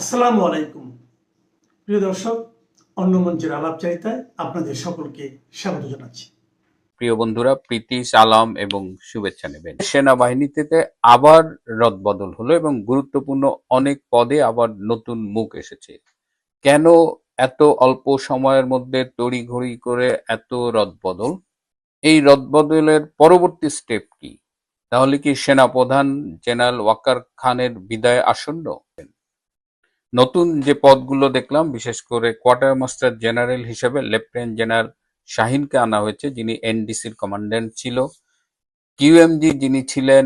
আসসালামু আলাইকুম প্রিয় দর্শক, অন্য মঞ্চের আলাপচারিতায় আপনাদের সকলকে স্বাগত জানাচ্ছি। প্রিয় বন্ধুরা, প্রীতি, সালাম এবং শুভেচ্ছা নেবেন। সেনাবাহিনীতে আবার রদবদল হলো এবং গুরুত্বপূর্ণ অনেক পদে আবার নতুন মুখ এসেছে। কেন এত অল্প সময়ের মধ্যে তড়িঘড়ি করে এত রদবদল? এই রদবদলের পরবর্তী স্টেপ কি? তাহলে কি সেনাপ্রধান জেনারেল ওয়াকার খানের বিদায় আসন্ন? নতুন যে পদগুলো দেখলাম, বিশেষ করে কোয়ার্টার মাস্টার জেনারেল হিসেবে লেফটেন্যান্ট জেনারেল শাহিনকে আনা হয়েছে, যিনি এনডিসির কমান্ড্যান্ট ছিল। কিউএমজি যিনি ছিলেন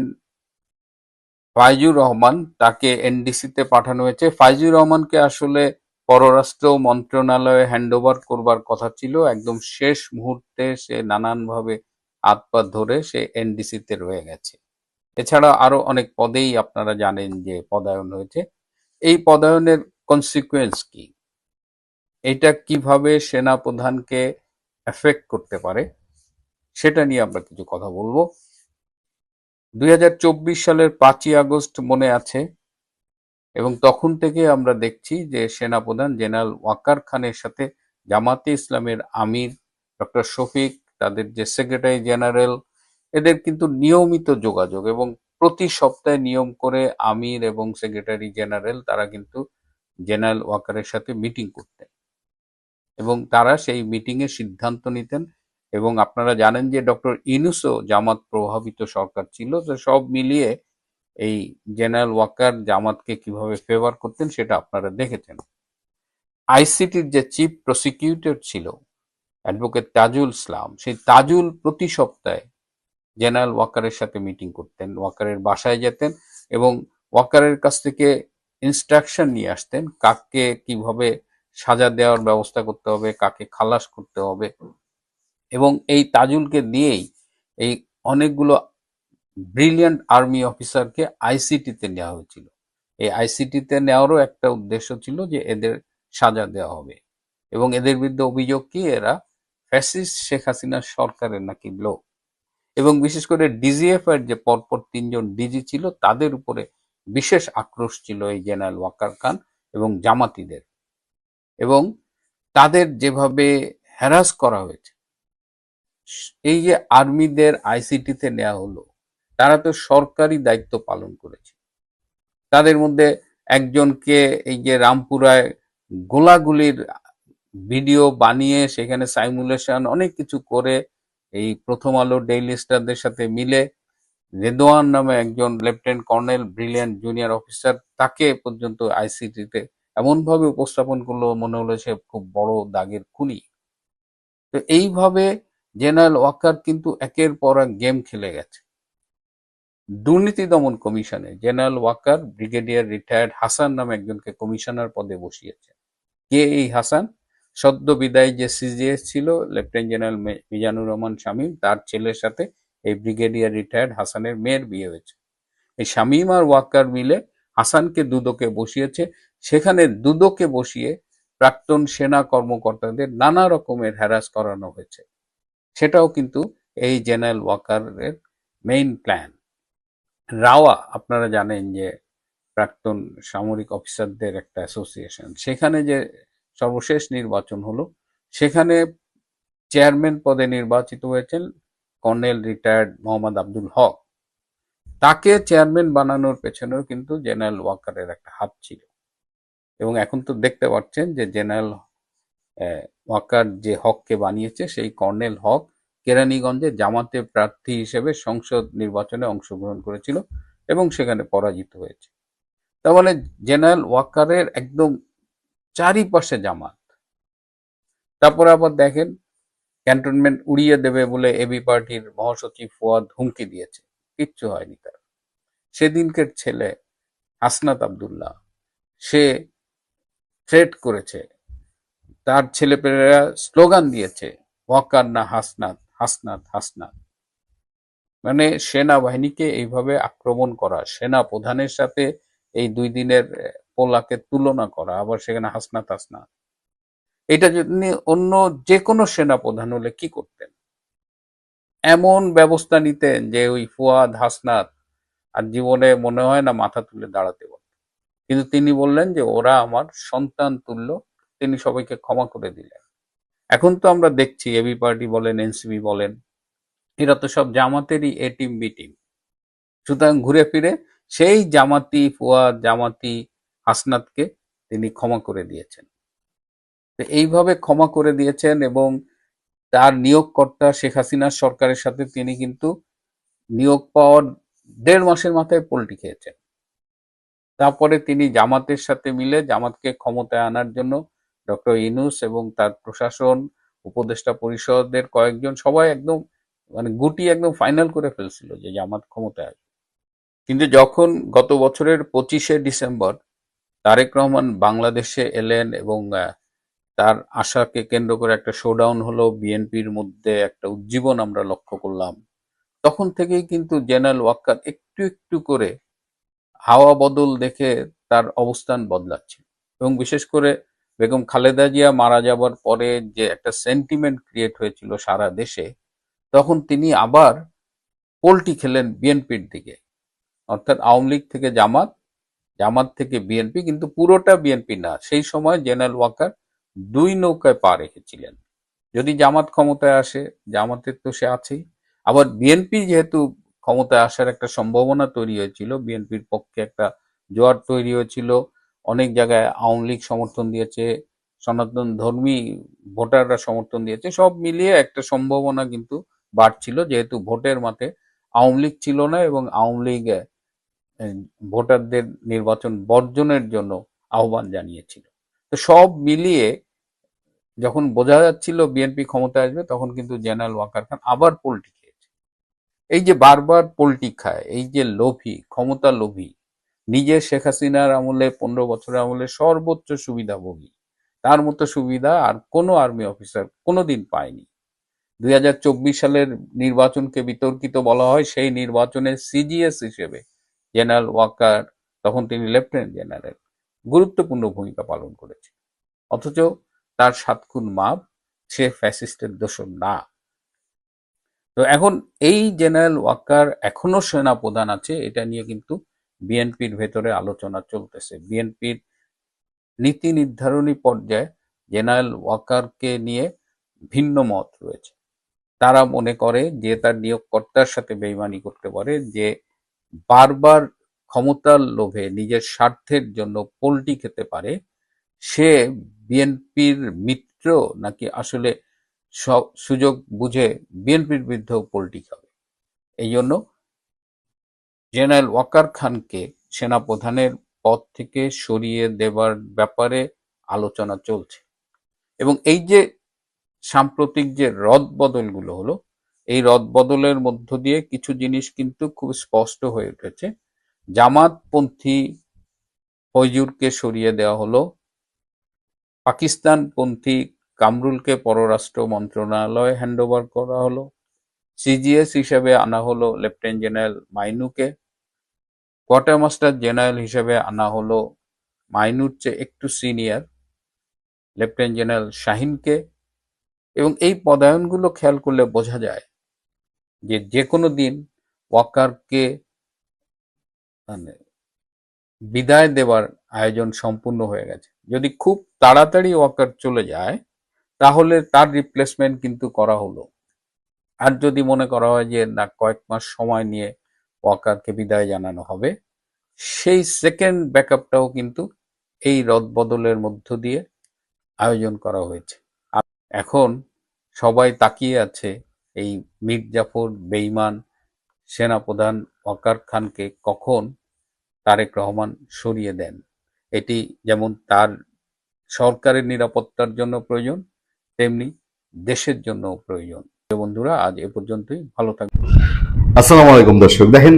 ফাইজুর রহমান, তাকে এনডিসিতে পাঠানো হয়েছে। ফাইজুর রহমানকে আসলে পররাষ্ট্র মন্ত্রণালয়ে হ্যান্ডওভার করবার কথা ছিল, একদম শেষ মুহূর্তে সে নানানভাবে হাত পা ধরে সে এনডিসিতে রয়ে গেছে। এছাড়া আরো অনেক পদেই আপনারা জানেন যে পদায়ন হয়েছে। এই পদায়নের কনসিকুয়েন্স কি, এটা কিভাবে সেনাপ্রধানকে এফেক্ট করতে পারে, সেটা নিয়ে আমরা কিছু কথা বলবো। 2024 সালের 5ই আগস্ট মনে আছে, এবং তখন থেকে আমরা দেখছি যে সেনাপ্রধান জেনারেল ওয়াকার খানের সাথে জামাতে ইসলামের আমির ডক্টর শফিক, তাদের যে সেক্রেটারি জেনারেল, এদের কিন্তু নিয়মিত যোগাযোগ, এবং প্রতি সপ্তাহে নিয়ম করে আমির এবং সেক্রেটারি জেনারেল তারা কিন্তু জেনারেল ওয়াকারের সাথে মিটিং করতেন এবং তারা সেই মিটিং এ সিদ্ধান্ত নিতেন। এবং আপনারা জানেন যে ডক্টর ইউনূসও জামাত প্রভাবিত সরকার ছিল, তো সব মিলিয়ে এই জেনারেল ওয়াকার জামাতকে কিভাবে ফেভার করতেন সেটা আপনারা দেখেছেন। আইসিটির যে চিফ প্রসিকিউটর ছিল অ্যাডভোকেট তাজুল ইসলাম, সেই তাজুল প্রতি সপ্তাহে জেনারেল ওয়াকারের সাথে মিটিং করতেন, ওয়াকারের বাসায় যেতেন এবং ওয়াকারের কাছ থেকে ইনস্ট্রাকশন নিয়ে আসতেন কাকে কিভাবে সাজা দেওয়ার ব্যবস্থা করতে হবে, কাকে খালাস করতে হবে। এবং এই তাজুলকে দিয়েই এই অনেকগুলো ব্রিলিয়ান্ট আর্মি অফিসারকে আইসিটিতে নেওয়া হয়েছিল। এই আইসিটিতে নেওয়ারও একটা উদ্দেশ্য ছিল যে এদের সাজা দেওয়া হবে, এবং এদের বিরুদ্ধে অভিযোগ কি এরা ফ্যাসিস্ট শেখ হাসিনার সরকারের নাকি লোক। এবং বিশেষ করে ডিজিএফ এর যে পরপর 3জন ডিজি ছিল, তাদের উপরে বিশেষ আক্রোশ ছিল এই জেনারেল ওয়াকার খান এবং জামাতিদের, এবং তাদের যেভাবে হ্যারাস করা হয়েছে। এই যে আর্মিদের আইসিটিতে নেওয়া হলো, তারা তো সরকারি দায়িত্ব পালন করেছে। তাদের মধ্যে একজনকে এই যে রামপুরায় গোলাগুলির ভিডিও বানিয়ে সেখানে সাইমুলেশন অনেক কিছু করে এই প্রথম আলো ডেইলি স্টারদের সাথে মিলে রেদওয়ান নামে একজন lieutenant colonel, brilliant junior officer, তাকে পর্যন্ত আইসিটিতে এমনভাবে উপস্থাপন করলো মনে হলো সে খুব বড় দাগের খুনি। তো এইভাবে জেনারেল ওয়াকার কিন্তু একের পর এক গেম খেলে গেছে। দুর্নীতি দমন কমিশনে general Waker brigadier retired Hasan নামে একজনকে কমিশনার পদে বসিয়েছে। কে এই হাসান? সদ্য বিদায়ী যে সিজিএস ছিল লেফটেন্যান্ট জেনারেল মিজানুর রহমান শামীম, তার ছেলের সাথে এই ব্রিগেডিয়ার রিটায়ার্ড হাসানের মেয়ের বিয়ে হয়েছে। এই শামীম আর ওয়াকার মিলে হাসানকে দুদকে বসিয়েছে। সেখানে দুদকে বসিয়ে প্রাক্তন সেনা কর্মকর্তাদের নানা রকমের হ্যারাস করানো হয়েছে। সেটাও কিন্তু এই জেনারেল ওয়াকারের মেইন প্ল্যান। রাওয়া, আপনারা জানেন যে প্রাক্তন সামরিক অফিসারদের একটা অ্যাসোসিয়েশন, সেখানে যে সর্বশেষ নির্বাচন হলো, সেখানে চেয়ারম্যান পদে নির্বাচিত হয়েছেন কর্নেল রিটায়ার্ড মোহাম্মদ আব্দুল হক। তাকে চেয়ারম্যান বানানোর পেছনেও কিন্তু জেনারেল ওয়াকারের একটা হাত ছিল। এবং এখন তো দেখতে পাচ্ছেন যে জেনারেল ওয়াকার যে হককে বানিয়েছে, সেই কর্নেল হক কেরানীগঞ্জে জামাতে প্রার্থী হিসেবে সংসদ নির্বাচনে অংশগ্রহণ করেছিল এবং সেখানে পরাজিত হয়েছে। তার মানে জেনারেল ওয়াকারের একদম চারিপাশে জামাত। তারপরে আবার দেখেন, ক্যান্টনমেন্ট উড়িয়ে দেবে বলে এবি পার্টির মহাসচিব ফুয়াদ হুমকি দিয়েছে, কিচ্ছু হয়নি তার। সেদিনকের ছেলে হাসনাত আব্দুল্লাহ, সে থ্রেট করেছে, তার ছেলেপেলেরা স্লোগান দিয়েছে ওয়াকার না হাসনাত, হাসনাত হাসনাত। মানে সেনাবাহিনীকে এইভাবে আক্রমণ করা, সেনা প্রধানের সাথে এই 2 দিনের পোলাকে তুলনা করা, আবার সেখানে হাসনাত হাসনাত, এটা যদি অন্য যে কোনো সেনা প্রধান হলে কি করতেন? এমন ব্যবস্থা নিতেন যে ওই ফুয়াদ হাসনাত আর জীবনে মনে হয় না মাথা তুলে দাঁড়াতে পারত। কিন্তু তিনি বললেন যে ওরা আমার সন্তান তুল্য, তিনি সবাইকে ক্ষমা করে দিলেন। এখন তো আমরা দেখছি এবি পার্টি বলেন, এনসিপি বলেন, এরা তো সব জামাতেরই এ টিম বি টিম। সুতরাং ঘুরে ফিরে সেই জামাতি ফুয়াদ, জামাতি হাসনাতকে তিনি ক্ষমা করে দিয়েছেন। তো এইভাবে ক্ষমা করে দিয়েছেন এবং তার নিয়োগকর্তা শেখ হাসিনার সরকারের সাথে তিনি কিন্তু নিয়োগ পাওয়ার 1.5 মাসের মাথায় পল্টি খেয়েছেন। তারপরে তিনি জামাতের সাথে মিলে জামাতকে ক্ষমতায় আনার জন্য ডক্টর ইউনূস এবং তার প্রশাসন, উপদেষ্টা পরিষদের কয়েকজন সবাই একদম মানে গুটিয়ে একদম ফাইনাল করে ফেলছিল যে জামাত ক্ষমতায় আসবে। কিন্তু যখন গত বছরের 25শে ডিসেম্বর তারেক রহমান বাংলাদেশে এলেন এবং তার আশাকে কেন্দ্র করে একটা শোডাউন হলো, বিএনপির মধ্যে একটা উজ্জীবন আমরা লক্ষ্য করলাম, তখন থেকেই কিন্তু জেনারেল ওয়াক্কার একটু একটু করে হাওয়া বদল দেখে তার অবস্থান বদলাচ্ছে। এবং বিশেষ করে বেগম খালেদা জিয়া মারা যাবার পরে যে একটা সেন্টিমেন্ট ক্রিয়েট হয়েছিল সারা দেশে, তখন তিনি আবার পোলটি খেলেন বিএনপির দিকে, অর্থাৎ আওয়ামী লীগ থেকে জামাত, জামাত থেকে বিএনপি, কিন্তু পুরোটা বিএনপি না। সেই সময় জেনারেল ওয়াকার 2 নৌকায় পা রেখেছিলেন। যদি জামাত ক্ষমতায় আসে, জামাতের তো সে আছেই, আবার বিএনপি যেহেতু ক্ষমতায় আসার একটা সম্ভাবনা তৈরি হয়েছিল, বিএনপির পক্ষে একটা জোয়ার তৈরি হয়েছিল, অনেক জায়গায় আওয়ামী লীগ সমর্থন দিয়েছে, সনাতন ধর্মী ভোটাররা সমর্থন দিয়েছে, সব মিলিয়ে একটা সম্ভাবনা কিন্তু বাড়ছিল, যেহেতু ভোটের মাঠে আওয়ামী লীগ ছিল না এবং আওয়ামী লীগ ভোটারদের নির্বাচন বর্জনের জন্য আহ্বান জানিয়েছিল। তো সব মিলিয়ে যখন বোঝা যাচ্ছিল বিএনপি ক্ষমতায় আসবে, তখন কিন্তু জেনারেল ওয়াকার খান আবার পোলটি খেয়েছে। এই যে বারবার পোলটি খায়, এই যে লোভী, ক্ষমতা লোভী, নিজে শেখ হাসিনার আমলে 15 বছরের আমলে সর্বোচ্চ সুবিধাভোগী, তার মতো সুবিধা আর কোনো আর্মি অফিসার কোনোদিন পায়নি। 2024 সালের নির্বাচনকে বিতর্কিত বলা হয়, সেই নির্বাচনে সিজিএস হিসেবে জেনারেল ওয়াকার, তখন তিনি লেফটেন্যান্ট জেনারেল, গুরুত্বপূর্ণ ভূমিকা পালন করেছে। অথচ তার 7 খুন মাপ, সে ফ্যাসিস্টের দোসর না। তো এখন এই জেনারেল ওয়াকার এখনো সেনা প্রধান আছে, এটা নিয়ে কিন্তু বিএনপির ভেতরে আলোচনা চলতেছে। বিএনপির নীতি নির্ধারণী পর্যায়ে জেনারেল ওয়াকারকে নিয়ে ভিন্ন মত রয়েছে। তারা মনে করে যে তার নিয়োগকর্তার সাথে বেইমানি করতে পারে, যে বারবার ক্ষমতার লোভে নিজের স্বার্থের জন্য পোলটি খেতে পারে, সে বিএনপির মিত্র নাকি আসলে সব সুযোগ বুঝে বিএনপির বিরুদ্ধেও পোলটি খাবে। এই জন্য জেনারেল ওয়াকার খানকে সেনাপ্রধানের পদ থেকে সরিয়ে দেবার ব্যাপারে আলোচনা চলছে। এবং এই যে সাম্প্রতিক যে রদবদলগুলো হলো, এই রদবদলের মধ্য দিয়ে কিছু জিনিস কিন্তু খুব স্পষ্ট হয়ে উঠেছে। জামাতপন্থী ফয়জুরকে সরিয়ে দেওয়া হলো, পাকিস্তানপন্থী কামরুলকে পররাষ্ট্র মন্ত্রণালয়ে হ্যান্ডওভার করা হলো, সিজিএস হিসেবে আনা হলো লেফটেন্যান্ট জেনারেল মাইনুকে, কোয়ার্টারমাস্টার জেনারেল হিসেবে আনা হলো মাইনুর চেয়ে একটু সিনিয়র লেফটেন্যান্ট জেনারেল শাহিনকে। এবং এই পদায়নগুলো খেয়াল করলে বোঝা যায় যে যে কোনো দিন ওয়াকারকে মানে বিদায় দেবার আয়োজন সম্পূর্ণ হয়ে গেছে। যদি খুব তাড়াতাড়ি ওয়াকার চলে যায়, তাহলে তার রিপ্লেসমেন্ট কিন্তু করা হলো। আর যদি মনে করা হয় যে না, কয়েক মাস সময় নিয়ে ওয়াকারকে বিদায় জানানো হবে, সেই সেকেন্ড ব্যাকআপটাও কিন্তু এই রদবদলের মধ্য দিয়ে আয়োজন করা হয়েছে। এখন সবাই তাকিয়ে আছে এই মীর জাফর বেঈমান সেনাপ্রধান ওয়াকার খানকে কখন তারেক রহমান সরিয়ে দেন। এটি যেমন তার সরকারের নিরাপত্তার জন্য প্রয়োজন, তেমনি দেশের জন্য প্রয়োজন। বন্ধুরা, আজ এ পর্যন্তই, ভালো থাকবেন। আসসালামু আলাইকুম দর্শক, দেখেন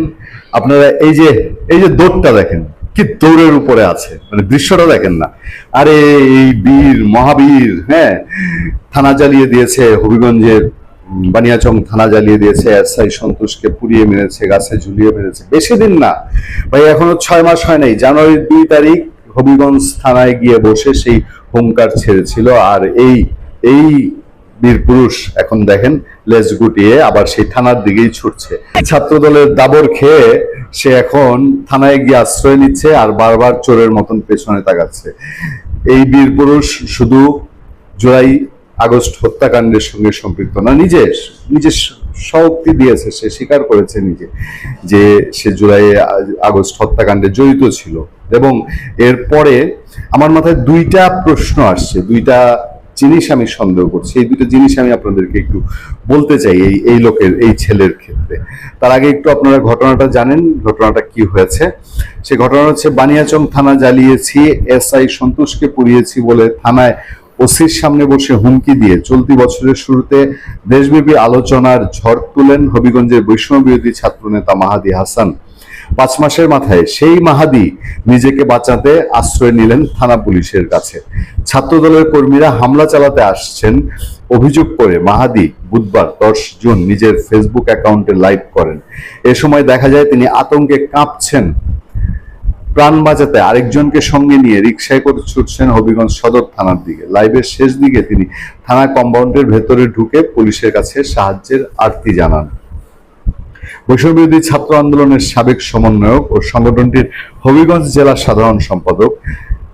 আপনারা এই যে দৌড়টা দেখেন, কি দৌড়ের উপরে আছে, মানে দৃশ্যটা দেখেন না। আরে এই বীর মহাবীর, হ্যাঁ, থানা জ্বালিয়ে দিয়েছে, হবিগঞ্জের বানিয়াচং থানা জ্বালিয়ে দিয়েছে, এসআই সন্তোষকে পুড়িয়ে মেরেছে, গাছে ঝুলিয়ে মেরেছে। বেশি দিন না ভাই, এখনো 6 মাস হয় নাই, জানুয়ারির 2 তারিখ হবিগঞ্জ থানায় গিয়ে বসে সেই হুঙ্কার ছেড়েছিল। আর এই বীর পুরুষ এখন দেখেন লেজ গুটিয়ে আবার সেই থানার দিকেই ছুটছে। ছাত্র দলের দাবর খেয়ে সে এখন থানায় গিয়ে আশ্রয় নিচ্ছে আর বারবার চোরের মতন পেছনে তাকাচ্ছে। এই বীর পুরুষ শুধু জুলাই আগস্ট হত্যাকাণ্ডের সঙ্গে সম্পৃক্ত না, নিজে নিজে স্বীকারোক্তি দিয়েছে, সে স্বীকার করেছে নিজে যে সে জুলাই আগস্ট হত্যাকাণ্ডে জড়িত ছিল। এবং এরপরে আমার মাথায় দুইটা প্রশ্ন আসছে, দুইটা জিনিস আমি সন্দেহ করছি। এই দুটো জিনিস আমি আপনাদেরকে একটু বলতে চাই এই লোকের, এই ছেলের ক্ষেত্রে। তার আগে একটু আপনারা ঘটনাটা জানেন, ঘটনাটা কি হয়েছে। সে ঘটনা হচ্ছে, বানিয়াচং থানা জ্বালিয়েছি, এসআই সন্তোষকে পুড়িয়েছি বলে থানায় ওসির সামনে বসে হুমকি দিয়ে চলতি বছরের শুরুতে দেশব্যাপী আলোচনার ঝড় তুলেন হবিগঞ্জের বৈষম্য বিরোধী ছাত্রনেতা মাহাদি হাসান। 5 মাসের মাথায় সেই মাহাদি নিজেকে বাঁচাতে আশ্রয় নিলেন থানা পুলিশের কাছে। ছাত্রদলের কর্মীরা হামলা চালাতে আসছেন অভিযোগ করে মাহাদি বুধবার 10 জুন নিজের ফেসবুক অ্যাকাউন্টে লাইভ করেন। এ সময় দেখা যায় তিনি আতঙ্কে কাঁপছেন। প্রাণ বাঁচাতে আরেকজনকে সঙ্গে নিয়ে রিকশায় করে ছুটছেন হবিগঞ্জ সদর থানার দিকে। লাইভের শেষ দিকে তিনি থানা কম্পাউন্ডের ভেতরে ঢুকে পুলিশের কাছে সাহায্যের আর্তি জানান। বৈষম্য বিরোধী ছাত্র আন্দোলনের সাবেক সমন্বয়ক ও সংগঠনটির হবিগঞ্জ জেলা সাধারণ সম্পাদক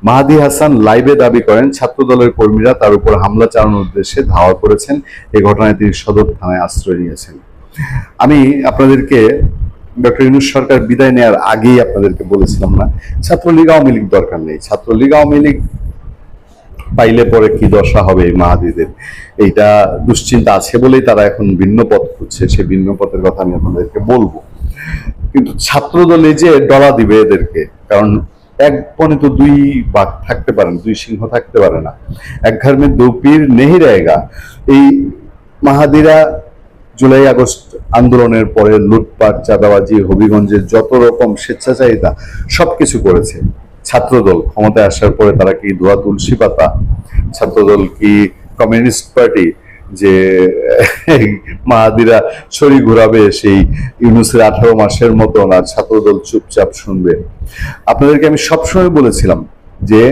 মাহাদি হাসান লাইভে দাবি করেন ছাত্র দলের কর্মীরা তার উপর হামলা চালানোর উদ্দেশ্যে ধাওয়া করেছেন। এই ঘটনায় তিনি সদর থানায় আশ্রয় নিয়েছেন। আমি আপনাদেরকে ডক্টর ইউনূস সরকার বিদায় নেওয়ার আগেই আপনাদেরকে বলেছিলাম না, ছাত্রলীগ আওয়ামী লীগ দরকার নেই, ছাত্রলীগ আওয়ামী লীগ পাইলে পরে কি দশা হবে এই মাহাদিদের, এইটা দুশ্চিন্তা আছে বলেই তারা এখন ভিন্ন পথ খুঁজছে। সে ভিন্ন পথের কথা আমি আপনাদেরকে বলবো। কিন্তু ছাত্র দলে যে ডলা দিবে এদেরকে, কারণ এক বনে তো দুই বাঘ থাকতে পারেন, দুই সিংহ থাকতে পারে না। এক ঘর মে দো পীর নেহি রয়েগা। এই মাহাদিরা জুলাই আগস্ট আন্দোলনের পরে লুটপাট, চাঁদাবাজি, হবিগঞ্জের যত রকম স্বেচ্ছাচারিতা সবকিছু করেছে। ছাত্রদল ক্ষমতায় আসার পরে তারা কি ধোয়া তুলসী পাতা? ছাত্রদল কি কমিউনিস্ট পার্টি যে মাহাদিরা ছড়ি ঘুরাবে সেই ইউনূসের 18 মাসের মতন, আর ছাত্রদল চুপচাপ শুনবে? আপনাদেরকে আমি সবসময় বলেছিলাম যে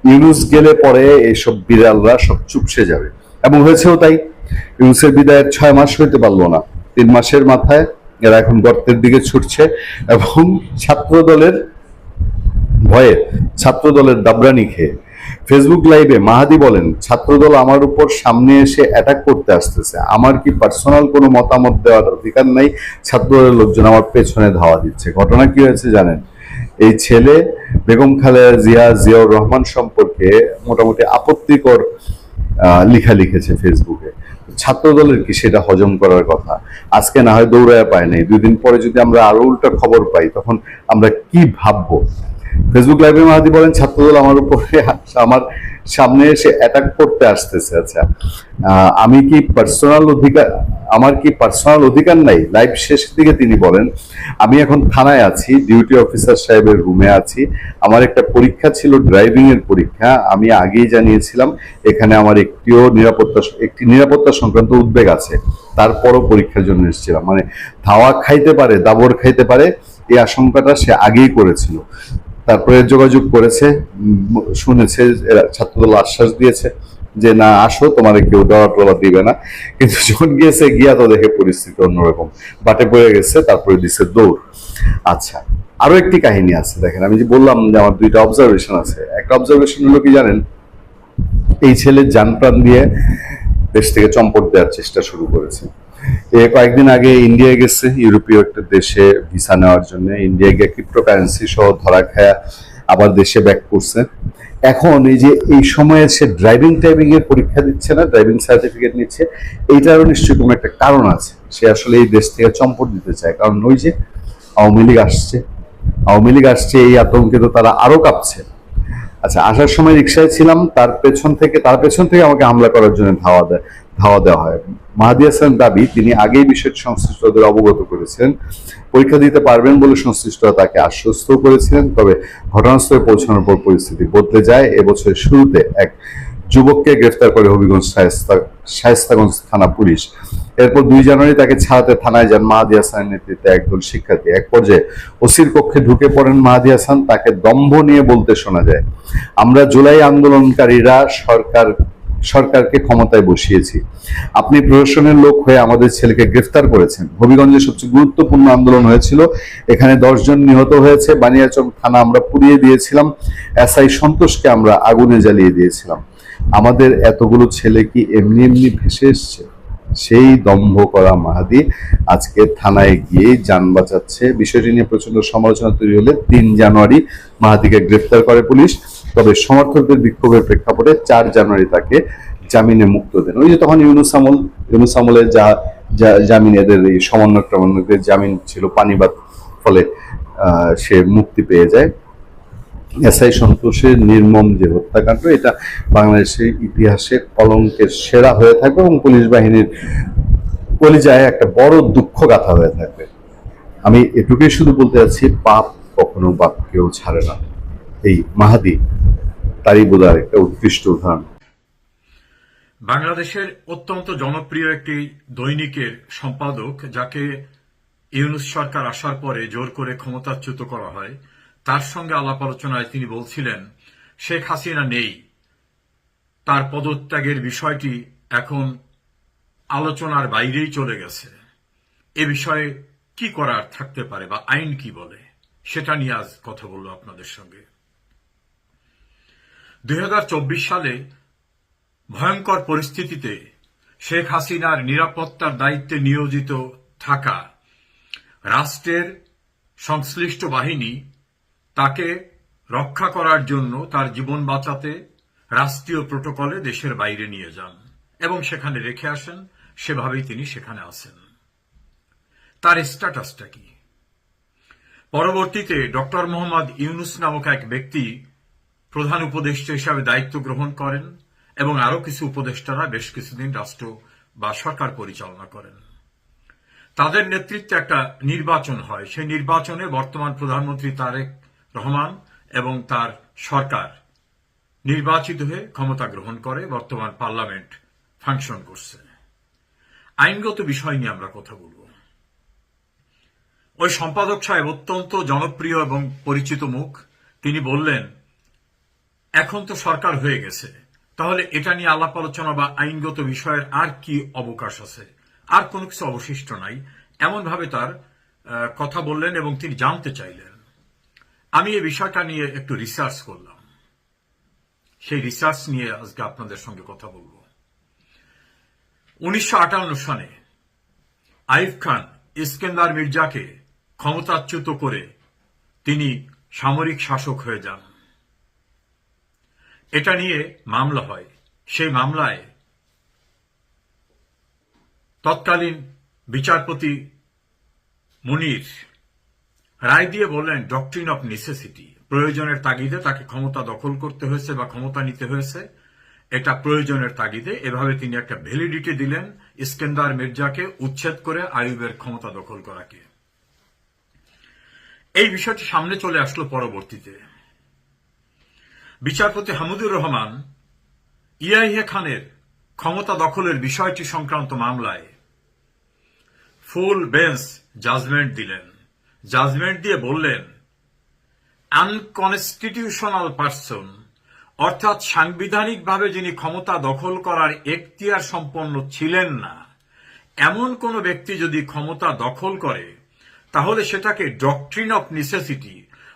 ইউনূস গেলে পরে এইসব বিড়ালরা সব চুপসে যাবে, এবং হয়েছেও তাই। ইউনূসের বিদায়ের 6 মাস হইতে পারলো না, 3 মাসের মাথায় এরা এখন গর্তের দিকে ছুটছে। এবং ছাত্রদলের ভয়ে, ছাত্রদলের দাবরানি খেয়ে ফেসবুক লাইভে মাহাদি বলেন, ছাত্রদল আমার উপর সামনে এসে অ্যাটাক করতে আসতেছে, আমার কি পার্সোনাল কোনো মতামত দেওয়ার অধিকার নাই? ছাত্রদলের লোকজন আমার পেছনে ধাওয়া দিচ্ছে। ঘটনা কি হয়েছে জানেন? এই ছেলে বেগম খালেদা জিয়া, জিয়াউর রহমান সম্পর্কে মোটামুটি আপত্তিকর লেখা লিখেছে ফেসবুকে। ছাত্রদলের কি সেটা হজম করার কথা? আজকে না হয় দৌড়ায় পায় নাই, 2 দিন পরে যদি আমরা আরো উল্টা খবর পাই তখন আমরা কি ভাববো? ফেসবুক লাইভে মাহাদি বলেন, ছাত্রদল আমার উপরে, আমার সামনে এসে অ্যাটাক করতে আসতেছে। আচ্ছা, আমি কি পার্সোনাল অধিকার, আমার কি পার্সোনাল অধিকার নাই? লাইভ শেষের দিকে তিনি বলেন, আমি এখন থানায় আছি, ডিউটি অফিসার সাহেবের রুমে আছি, আমার একটা পরীক্ষা ছিল, ড্রাইভিং এর পরীক্ষা, আমি আগেই জানিয়েছিলাম এখানে আমার একটি নিরাপত্তা সংক্রান্ত উদ্বেগ আছে, তারপরও পরীক্ষার জন্য এসেছিলাম। মানে ধাওয়া খাইতে পারে, দাবর খাইতে পারে, এই আশঙ্কাটা সে আগেই করেছিল। তারপরে যোগাযোগ করেছে, শুনেছে, ছাত্রদল আশ্বাস দিয়েছে যে না আসো, তোমার কেউ দেওয়া টোলা দিবে না। কিন্তু যখন গিয়েছে, গিয়া তো দেখে পরিস্থিতি অন্যরকম, বাটে পড়ে গেছে, তারপরে দিচ্ছে দৌড়। আচ্ছা, আরো একটি কাহিনী আছে। দেখেন, আমি যে বললাম যে আমার 2টা অবজারভেশন আছে। একটা অবজারভেশন হলো কি জানেন, এই ছেলে জান প্রাণ দিয়ে দেশ থেকে চম্পট দেওয়ার চেষ্টা শুরু করেছে। কয়েকদিন আগে ইন্ডিয়া গেছে, ইউরোপীয় একটা দেশে ভিসা নেওয়ার জন্য। ইন্ডিয়া গিয়ে ক্রিপ্টোকারেন্সি সহ ধরা খায়া আবার দেশে ব্যাক করছে। এখন এই যে এই সময়ে সে টাইপিং এর পরীক্ষা দিচ্ছে না, ড্রাইভিং সার্টিফিকেট নিচ্ছে, এইটারও নিশ্চয়ই কোনো একটা কারণ আছে। সে আসলে এই দেশ থেকে চম্পট দিতে চায়, কারণ ওই যে আওয়ামী লীগ আসছে, এই আতঙ্কে তো তারা আরো কাঁপছে। আচ্ছা, আসার সময় রিক্সায় ছিলাম, তার পেছন থেকে আমাকে হামলা করার জন্য ধাওয়া দেওয়া হয়। মাহাদি হাসানের দাবি, তিনি আগেই বিষয়টি সংশ্লিষ্টদের অবগত করেছিলেন, পরীক্ষা দিতে পারবেন বলে সংশ্লিষ্টরা তাকে আশ্বস্ত করেছিলেন। তবে ঘটনাস্থলে পৌঁছানোর পর পরিস্থিতি বদলে যায়। এবছরের শুরুতে এক যুবককে গ্রেফতার করে হবিগঞ্জ শায়েস্তাগঞ্জ থানা পুলিশ। এরপর 2 জানুয়ারি তাকে ছাড়াতে থানায় যান মাহাদি হাসানের নেতৃত্বে একদল শিক্ষার্থী। এক পর্যায়ে ওসির কক্ষে ঢুকে পড়েন মাহাদি হাসান। তাকে দম্ভ নিয়ে বলতে শোনা যায়, আমরা জুলাই আন্দোলনকারীরা সরকারকে ক্ষমতায় বসিয়েছি। আপনি প্রশাসনের লোক হয়ে আমাদের ছেলেকে গ্রেফতার করেছেন। হবিগঞ্জে সবচেয়ে গুরুত্বপূর্ণ আন্দোলন হয়েছিল, এখানে 10 জন নিহত হয়েছে। বানিয়াচং থানা আমরা পুড়িয়ে দিয়েছিলাম, এসআই সন্তোষকে আমরা আগুনে জ্বালিয়ে দিয়েছিলাম। আমাদের এতগুলো ছেলে কি এমনি এমনি ভেসে এসছে? সেই দম্ভ করা মাহাদি আজকে থানায় গিয়ে যান বাঁচাচ্ছে। বিষয়টি নিয়ে প্রচন্ড সমালোচনা তৈরি হলে 3 জানুয়ারি মাহাদিকে গ্রেফতার করে পুলিশ। তবে সমর্থকদের বিক্ষোভের প্রেক্ষাপটে 4 জানুয়ারি তাকে জামিনে মুক্ত দেন। ওই যে তখন ইউনুস আমলের জামিন, এদের এই সমন্বয়কদের জামিন ছিল পানিবাদ, ফলে সে মুক্তি পেয়ে যায়। এসআই সন্তোষের নির্মম যে হত্যাকাণ্ড, এটা বাংলাদেশের ইতিহাসে কলঙ্কের সেরা হয়ে থাকবে এবং পুলিশ বাহিনীর কলিজায় একটা বড় দুঃখ গাথা হয়ে থাকবে। আমি এটুকুই শুধু বলতে চাচ্ছি, পাপ কখনো বাপকেও ছাড়ে না। এই মাহাদি তারই বোধহয় একটা উৎকৃষ্ট উদাহরণ। বাংলাদেশের অত্যন্ত জনপ্রিয় একটি দৈনিকের সম্পাদক, যাকে ইউনূস সরকার আসার পরে জোর করে ক্ষমতাচ্যুত করা হয়, তার সঙ্গে আলাপ আলোচনায় তিনি বলছিলেন শেখ হাসিনা নেই, তার পদত্যাগের বিষয়টি এখন আলোচনার বাইরেই চলে গেছে। এ বিষয়ে কি করার থাকতে পারে বা আইন কি বলে, সেটা নিয়ে আজ কথা বলবো আপনাদের সঙ্গে। 2024 সালে ভয়ঙ্কর পরিস্থিতিতে শেখ হাসিনার নিরাপত্তার দায়িত্বে নিয়োজিত থাকা রাষ্ট্রের সংশ্লিষ্ট বাহিনী তাকে রক্ষা করার জন্য তার জীবন বাঁচাতে রাষ্ট্রীয় প্রোটোকলে দেশের বাইরে নিয়ে যান এবং সেখানে রেখে আসেন। সেভাবেই তিনি সেখানে আছেন। তার স্ট্যাটাসটা কি? পরবর্তীতে ডক্টর মোহাম্মদ ইউনূস নামক এক ব্যক্তি প্রধান উপদেষ্টা হিসাবে দায়িত্ব গ্রহণ করেন এবং আরো কিছু উপদেষ্টারা বেশ কিছুদিন রাষ্ট্র বা সরকার পরিচালনা করেন। তাদের নেতৃত্বে একটা নির্বাচন হয়। সেই নির্বাচনে বর্তমান প্রধানমন্ত্রী তারেক রহমান এবং তার সরকার নির্বাচিত হয়ে ক্ষমতা গ্রহণ করে। বর্তমান পার্লামেন্ট ফাংশন করছে। আইনগত বিষয় নিয়ে আমরা কথা বলব। ওই সম্পাদক সাহেব অত্যন্ত জনপ্রিয় এবং পরিচিত মুখ। তিনি বললেন, এখন তো সরকার হয়ে গেছে, তাহলে এটা নিয়ে আলাপ আলোচনা বা আইনগত বিষয়ের আর কি অবকাশ আছে? আর কোনো কিছু অবশিষ্ট নাই, এমন ভাবে তার কথা বললেন এবং তিনি জানতে চাইলেন। আমি এই বিষয়টা নিয়ে একটু রিসার্চ করলাম। সেই রিসার্চ নিয়ে আজকে আপনাদের সঙ্গে কথা বলবো। 1958 সালে আইয়ুব খান ইস্কেন্দার মির্জাকে ক্ষমতাচ্যুত করে তিনি সামরিক শাসক হয়ে যান। এটা নিয়ে মামলা হয়। সেই মামলায় তৎকালীন বিচারপতি মুনির রায় দিয়ে বললেন ডক্ট্রিন অফ নেসেসিটি, প্রয়োজনের তাগিদে তাকে ক্ষমতা দখল করতে হয়েছে বা ক্ষমতা নিতে হয়েছে, এটা প্রয়োজনের তাগিদে। এভাবে তিনি একটা ভ্যালিডিটি দিলেন ইস্কেন্দার মির্জাকে উচ্ছেদ করে আইয়ুবের ক্ষমতা দখল করাকে। এই বিষয়টি সামনে চলে আসলো পরবর্তীতে। বিচারপতি হামিদুর রহমান ইয়াহিয়া খানের ক্ষমতা দখলের বিষয়টি সংক্রান্ত মামলায় ফুল বেঞ্চ জাজমেন্ট দিলেন। জাজমেন্ট দিয়ে বললেন, আনকনস্টিটিউশনাল পারসন, অর্থাৎ সাংবিধানিকভাবে যিনি ক্ষমতা দখল করার এখতিয়ার সম্পন্ন ছিলেন না, এমন কোন ব্যক্তি যদি ক্ষমতা দখল করে, তাহলে সেটাকে ডক্ট্রিন অফ নেসেসিটি,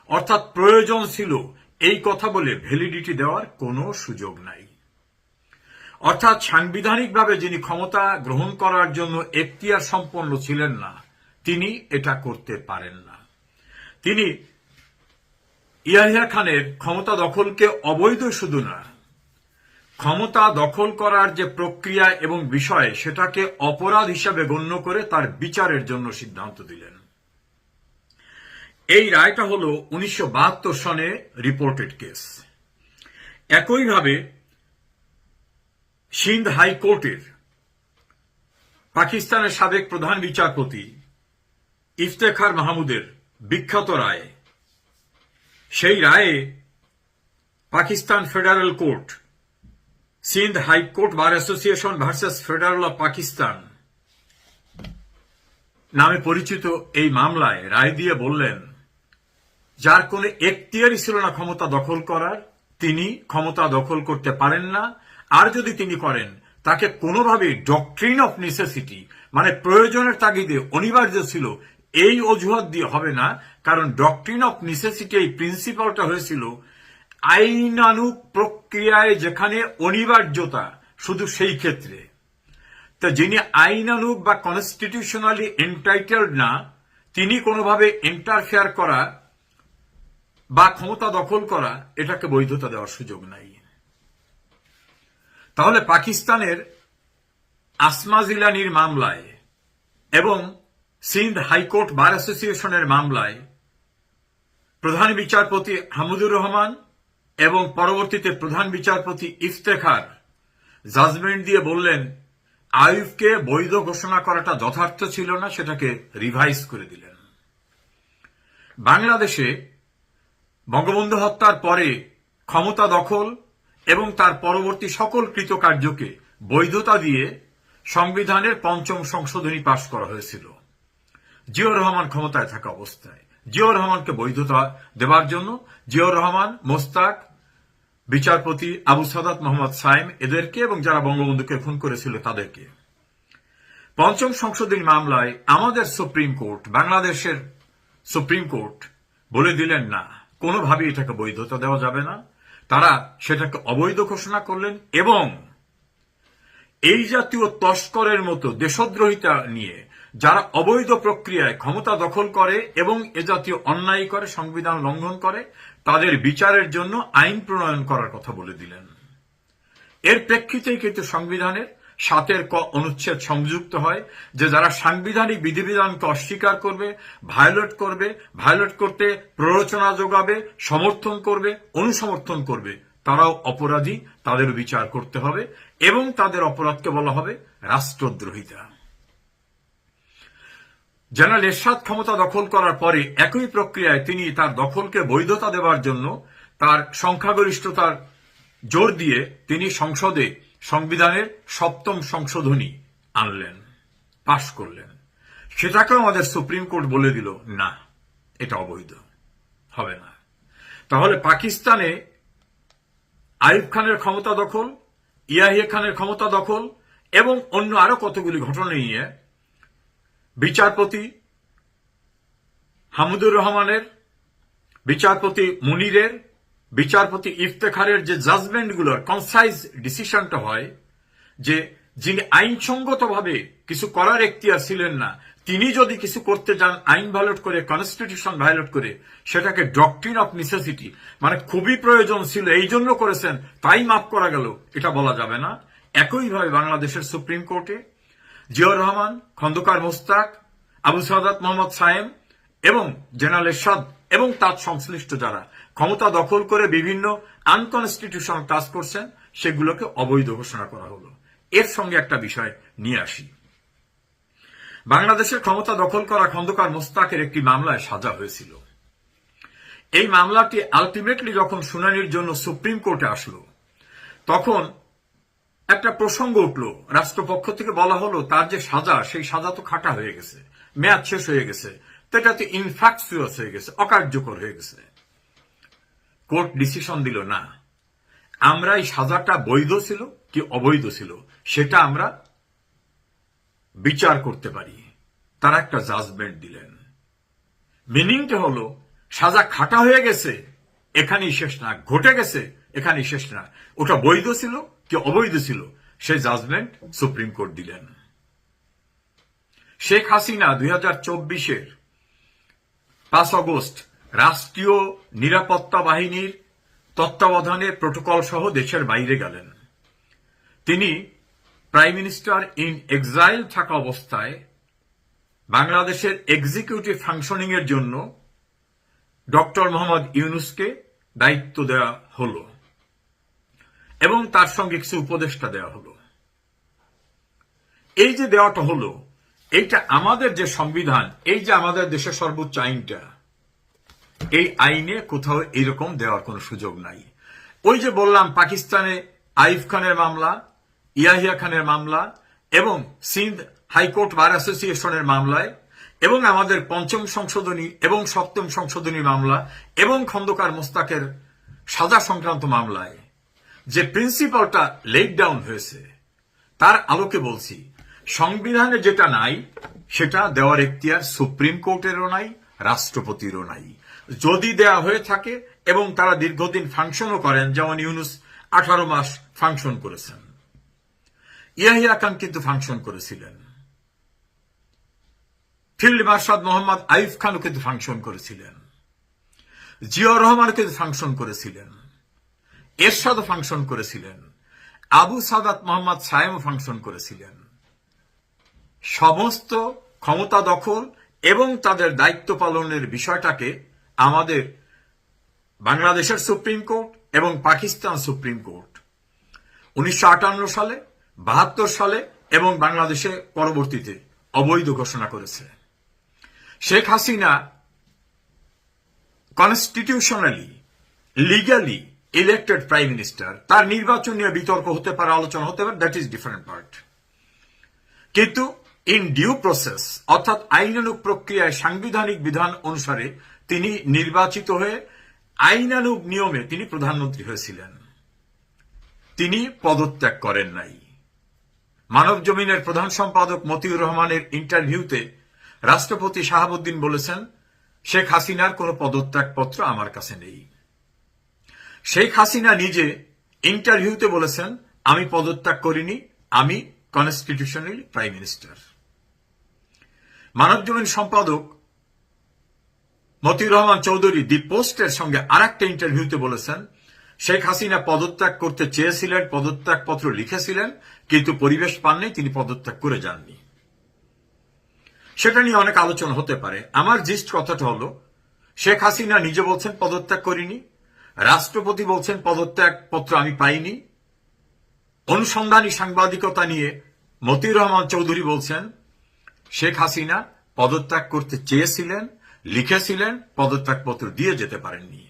অর্থাৎ প্রয়োজন ছিল এই কথা বলে ভ্যালিডিটি দেওয়ার কোনো সুযোগ নাই। অর্থাৎ সাংবিধানিকভাবে যিনি ক্ষমতা গ্রহণ করার জন্য এখতিয়ার সম্পন্ন ছিলেন না, তিনি এটা করতে পারেন না। তিনি ইয়াহিয়া খানের ক্ষমতা দখলকে অবৈধ শুধু না, ক্ষমতা দখল করার যে প্রক্রিয়া এবং বিষয়, সেটাকে অপরাধ হিসাবে গণ্য করে তার বিচারের জন্য সিদ্ধান্ত দিলেন। এই রায়টা হল 1972 সনে রিপোর্টেড কেস। একইভাবে সিন্ধ হাইকোর্টের পাকিস্তানের সাবেক প্রধান বিচারপতি ইফতেখার মাহমুদের বিখ্যাত রায়, সেই রায়ে Pakistan federal court, Sindh high court bar association versus federal of Pakistan নামে পরিচিত এই মামলায় রায় দিয়ে বললেন, যার কোনো এখতিয়ারই ছিল না ক্ষমতা দখল করার, তিনি ক্ষমতা দখল করতে পারেন না। আর যদি তিনি করেন, তাকে কোনোভাবে ডক্ট্রিন অফ নেসেসিটি মানে প্রয়োজনের তাগিদে অনিবার্য ছিল এই অজুহাত দিয়ে হবে না। কারণ ডক্ট্রিন অফ নেসেসিটি এই প্রিন্সিপালটা হয়েছিল আইনানুগ প্রক্রিয়ায় যেখানে অনিবার্যতা, শুধু সেই ক্ষেত্রে। তা যিনি আইনানুগ বা কনস্টিটিউশনালি এন্টাইটেলড না, তিনি কোনোভাবে ইন্টারফেয়ার করা বা ক্ষমতা দখল করা, এটাকে বৈধতা দেওয়ার সুযোগ নাই। তাহলে পাকিস্তানের আসমা জিলানির মামলায় এবং সিন্ধ হাইকোর্ট বার অ্যাসোসিয়েশনের মামলায় প্রধান বিচারপতি হামিদুর রহমান এবং পরবর্তীতে প্রধান বিচারপতি ইফতেখার জাজমেন্ট দিয়ে বললেন আইয়ুবকে বৈধ ঘোষণা করাটা যথার্থ ছিল না, সেটাকে রিভাইজ করে দিলেন। বাংলাদেশে বঙ্গবন্ধু হত্যার পরে ক্ষমতা দখল এবং তার পরবর্তী সকল কৃতকার্যকে বৈধতা দিয়ে সংবিধানের ৫ম সংশোধনী পাশ করা হয়েছিল জিয়াউর রহমান ক্ষমতায় থাকা অবস্থায়। জিয়াউর রহমানকে বৈধতা দেওয়ার জন্য জিয়াউর রহমান, মোস্তাক, বিচারপতি আবু সাদাত মোহাম্মদ সাইম এদেরকে এবং যারা বঙ্গবন্ধুকে খুন করেছিল তাদেরকে ৫ম সংশোধনী মামলায় আমাদের সুপ্রিম কোর্ট, বাংলাদেশের সুপ্রিম কোর্ট বলে দিলেন না, কোনোভাবেই এটাকে বৈধতা দেওয়া যাবে না। তারা সেটাকে অবৈধ ঘোষণা করলেন এবং এই জাতীয় তস্করের মতো দেশদ্রোহিতা নিয়ে যারা অবৈধ প্রক্রিয়ায় ক্ষমতা দখল করে এবং এ জাতীয় অন্যায় করে, সংবিধান লঙ্ঘন করে, তাদের বিচারের জন্য আইন প্রণয়ন করার কথা বলে দিলেন। এর প্রেক্ষিতেই কিন্তু সংবিধানের ৭ অনুচ্ছেদ সংযুক্ত হয় যে যারা সাংবিধানিক বিধিবিধানকে অস্বীকার করবে, ভায়োলেট করতে প্ররোচনা যোগাবে, সমর্থন করবে, অনুসমর্থন করবে, তারাও অপরাধী, তাদের বিচার করতে হবে এবং তাদের অপরাধকে বলা হবে রাষ্ট্রদ্রোহিতা। জেনারেল এরশাদ ক্ষমতা দখল করার পরে একই প্রক্রিয়ায় তিনি তার দখলকে বৈধতা দেওয়ার জন্য তার সংখ্যাগরিষ্ঠতার জোর দিয়ে তিনি সংসদে সংবিধানের ৭ম সংশোধনী আনলেন, পাশ করলেন। সেটাকেও আমাদের সুপ্রিম কোর্ট বলে দিল না, এটা অবৈধ, হবে না। তাহলে পাকিস্তানে আইয়ুব খানের ক্ষমতা দখল, ইয়াহিয়া খানের ক্ষমতা দখল এবং অন্য আরো কতগুলি ঘটনা নিয়ে বিচারপতি হামিদুর রহমানের, বিচারপতি মুনিরের, বিচারপতি ইফতেখারের যে জাজমেন্টগুলোর কনসাইজ ডিসিশনটা হয় যে যিনি আইনসঙ্গতভাবে কিছু করার এখতিয়ার ছিলেন না, তিনি যদি কিছু করতে যান আইন ভায়োলেট করে, কনস্টিটিউশন ভায়োলেট করে, সেটাকে ডক্ট্রিন অফ নেসেসিটি মানে খুবই প্রয়োজন ছিল এই জন্য করেছেন তাই মাফ করা গেল, এটা বলা যাবে না। একইভাবে বাংলাদেশের সুপ্রিম কোর্টে জিয়াউর রহমান, খন্দকার মোস্তাক, আবু সাদাত মোহাম্মদ সাইম এবং জেনারেল এরশাদ এবং তার সংশ্লিষ্ট যারা ক্ষমতা দখল করে বিভিন্ন আনকনস্টিটিউশনাল কাজ করছেন, সেগুলোকে অবৈধ ঘোষণা করা হলো। এর সঙ্গে একটা বিষয় নিয়ে আসি। বাংলাদেশের ক্ষমতা দখল করা খন্দকার মোস্তাকের একটি মামলায় সাজা হয়েছিল। এই মামলাটি আলটিমেটলি যখন শুনানির জন্য সুপ্রিম কোর্টে আসলো, তখন একটা প্রসঙ্গ উঠল, রাষ্ট্রপক্ষ থেকে বলা হলো তার যে সাজা, সেই সাজা তো খাটা হয়ে গেছে, মেয়াদ শেষ হয়ে গেছে, তো এটাতে ইনফ্যাকচুয়াস হয়ে গেছে, অকার্যকর হয়ে গেছে। কোর্ট ডিসিশন দিল না, আমরা এই সাজাটা বৈধ ছিল কি অবৈধ ছিল সেটা আমরা বিচার করতে পারি। তারা একটা জাজমেন্ট দিলেন। মিনিংটা হলো সাজা খাটা হয়ে গেছে এখানেই শেষ না, ঘটে গেছে এখানেই শেষ না, ওটা বৈধ ছিল কি অবৈধ ছিল সেই জাজমেন্ট সুপ্রিম কোর্ট দিলেন। শেখ হাসিনা 2024-এর 5 আগস্ট রাষ্ট্রীয় নিরাপত্তা বাহিনীর তত্ত্বাবধানে প্রটোকল সহ দেশের বাইরে গেলেন। তিনি প্রাইম মিনিস্টার ইন এক্সাইল থাকা অবস্থায় বাংলাদেশের এক্সিকিউটিভ ফাংশনিং এর জন্য ডক্টর মোহাম্মদ ইউনূসকে দায়িত্ব দেওয়া হলো এবং তার সঙ্গে কিছু উপদেষ্টা দেওয়া হলো। এই যে দেওয়াটা হলো, এইটা আমাদের যে সংবিধান, এই যে আমাদের দেশের সর্বোচ্চ আইনটা, এই আইনে কোথাও এইরকম দেওয়ার কোনো সুযোগ নাই। ওই যে বললাম পাকিস্তানে আইয়ুব খানের মামলা, ইয়াহিয়া খানের মামলা এবং সিন্ধ হাইকোর্ট বার অ্যাসোসিয়েশনের মামলায় এবং আমাদের ৫ম সংশোধনী এবং ৭ম সংশোধনী মামলা এবং খন্দকার মোস্তাকের সাজা সংক্রান্ত মামলায় যে প্রিন্সিপালটা লেট ডাউন হয়েছে তার আলোকে বলছি, সংবিধানে যেটা নাই সেটা দেওয়ার এখতিয়ার সুপ্রিম কোর্টেরও নাই, রাষ্ট্রপতিরও নাই। যদি দেয়া হয়ে থাকে এবং তারা দীর্ঘদিন ফাংশনও করেন, যেমন ইউনূস 18 মাস ফাংশন করেছেন, ইয়াহিয়া খান কিন্তু ফাংশন করেছিলেন, ফিল্ড মার্শাল মোহাম্মদ আইয়ুব খানও কিন্তু ফাংশন করেছিলেন, জিয়াউর রহমান কিন্তু ফাংশন করেছিলেন, এরশাদও ফাংশন করেছিলেন, আবু সাদাত মোহাম্মদ সায়েমও ফাংশন করেছিলেন। সমস্ত ক্ষমতা দখল এবং তাদের দায়িত্ব পালনের বিষয়টাকে আমাদের বাংলাদেশের সুপ্রিম কোর্ট এবং পাকিস্তান সুপ্রিম কোর্ট 1958 সালে, 72 সালে এবং বাংলাদেশে পরবর্তীতে অবৈধ ঘোষণা করেছে। Sheikh Hasina constitutionally, legally elected prime minister, তার নির্বাচন নিয়ে বিতর্ক হতে পারে, আলোচনা হতে পারে, দ্যাট ইজ ডিফারেন্ট পার্ট। কিন্তু ইন ডিউ প্রসেস, অর্থাৎ আইনানুগ প্রক্রিয়ায় সাংবিধানিক বিধান অনুসারে তিনি নির্বাচিত হয়ে আইনানুগ নিয়মে তিনি প্রধানমন্ত্রী হয়েছিলেন। তিনি পদত্যাগ করেন নাই। মানব জমিনের প্রধান সম্পাদক মতিউর রহমানের ইন্টারভিউতে রাষ্ট্রপতি শাহাবুদ্দিন বলেছেন, শেখ হাসিনার কোনো পদত্যাগপত্র আমার কাছে নেই। শেখ হাসিনা নিজে ইন্টারভিউতে বলেছেন, আমি পদত্যাগ করিনি, আমি কনস্টিটিউশনালি প্রাইম মিনিস্টার। মানব জমিন সম্পাদক মতিউর রহমান চৌধুরী দি পোস্টের সঙ্গে আরেকটা ইন্টারভিউতে বলেছেন, শেখ হাসিনা পদত্যাগ করতে চেয়েছিলেন, পদত্যাগপত্র লিখেছিলেন, কিন্তু পরিবেশ পাননি, তিনি পদত্যাগ করে যাননি। সেটা নিয়ে অনেক আলোচনা হতে পারে। আমার জিস্ট কথাটা হলো, শেখ হাসিনা নিজে বলছেন পদত্যাগ করিনি, রাষ্ট্রপতি বলছেন পদত্যাগপত্র আমি পাইনি। অনুসন্ধানী সাংবাদিকতা নিয়ে মতিউর রহমান চৌধুরী বলছেন, শেখ হাসিনা পদত্যাগ করতে চেয়েছিলেন, লিখেছিলেন, পদত্যাগপত্র দিয়ে যেতে পারেননি।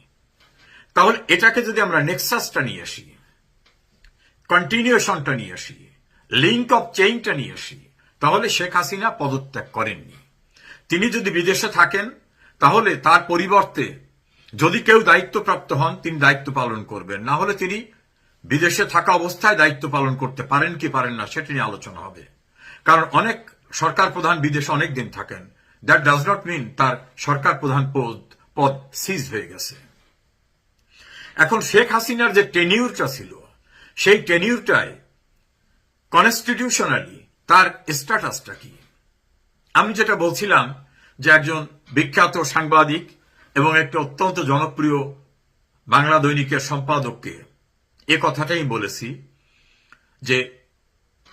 তাহলে এটাকে যদি আমরা নেক্সাসটা নিয়ে আসি, কন্টিনিউশনটা নিয়ে আসি, লিঙ্ক অফ চেইনটা নিয়ে আসি, তাহলে শেখ হাসিনা পদত্যাগ করেননি। তিনি যদি বিদেশে থাকেন তাহলে তার পরিবর্তে যদি কেউ দায়িত্বপ্রাপ্ত হন তিনি দায়িত্ব পালন করবেন, না হলে তিনি বিদেশে থাকা অবস্থায় দায়িত্ব পালন করতে পারেন কি পারেন না সেটা নিয়ে আলোচনা হবে। কারণ অনেক সরকার প্রধান বিদেশে অনেক দিন থাকেন, দ্যাট ডাজ নট মিন তার সরকার প্রধান পদ সিজ হয়ে গেছে। এখন শেখ হাসিনার যে টেনিউরটা ছিল, সেই টেনিউরটায় কনস্টিটিউশনালি তার স্ট্যাটাসটা কি? আমি যেটা বলছিলাম যে একজন বিখ্যাত সাংবাদিক এবং একটি অত্যন্ত জনপ্রিয় বাংলা দৈনিকের সম্পাদককে এ কথাটাই বলেছি যে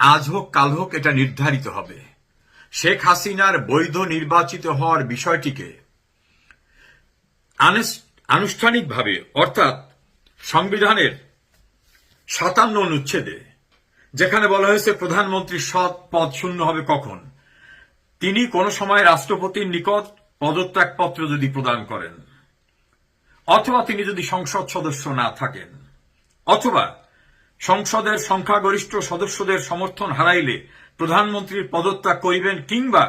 আজ হোক কাল হোক এটা নির্ধারিত হবে, শেখ হাসিনার বৈধ নির্বাচিত হওয়ার বিষয়টিকে আনুষ্ঠানিকভাবে, অর্থাৎ সংবিধানের 57 অনুচ্ছেদে যেখানে বলা হয়েছে প্রধানমন্ত্রীর পদ শূন্য হবে কখন, তিনি কোন সময় রাষ্ট্রপতির নিকট পদত্যাগপত্র যদি প্রদান করেন, অথবা তিনি যদি সংসদ সদস্য না থাকেন, অথবা সংসদের সংখ্যাগরিষ্ঠ সদস্যদের সমর্থন হারাইলে প্রধানমন্ত্রীর পদত্যাগ করিবেন, কিংবা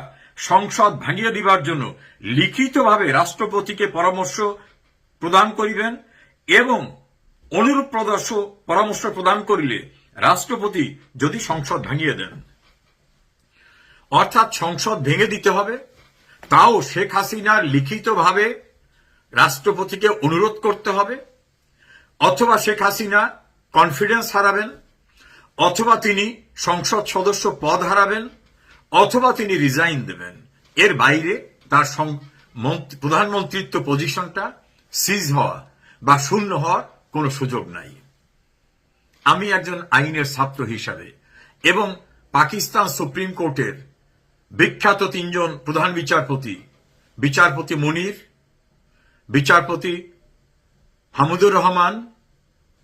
সংসদ ভাঙিয়ে দিবার জন্য লিখিতভাবে রাষ্ট্রপতিকে পরামর্শ প্রদান করিবেন, এবং অনুরূপ পরামর্শ প্রদান করিলে রাষ্ট্রপতি যদি সংসদ ভাঙিয়ে দেন, অর্থাৎ সংসদ ভেঙে দিতে হবে, তাও শেখ হাসিনার লিখিতভাবে রাষ্ট্রপতিকে অনুরোধ করতে হবে, অথবা শেখ হাসিনা কনফিডেন্স হারাবেন, অথবা তিনি সংসদ সদস্য পদ হারাবেন, অথবা তিনি রিজাইন দেবেন। এর বাইরে তার প্রধানমন্ত্রিত্ব পজিশনটা সিজ হওয়া বা শূন্য হওয়ার কোনো সুযোগ নাই। আমি একজন আইনের ছাত্র হিসাবে এবং পাকিস্তান সুপ্রিম কোর্টের বিখ্যাত 3 জন প্রধান বিচারপতি, বিচারপতি মুনির, বিচারপতি হামিদুর রহমান,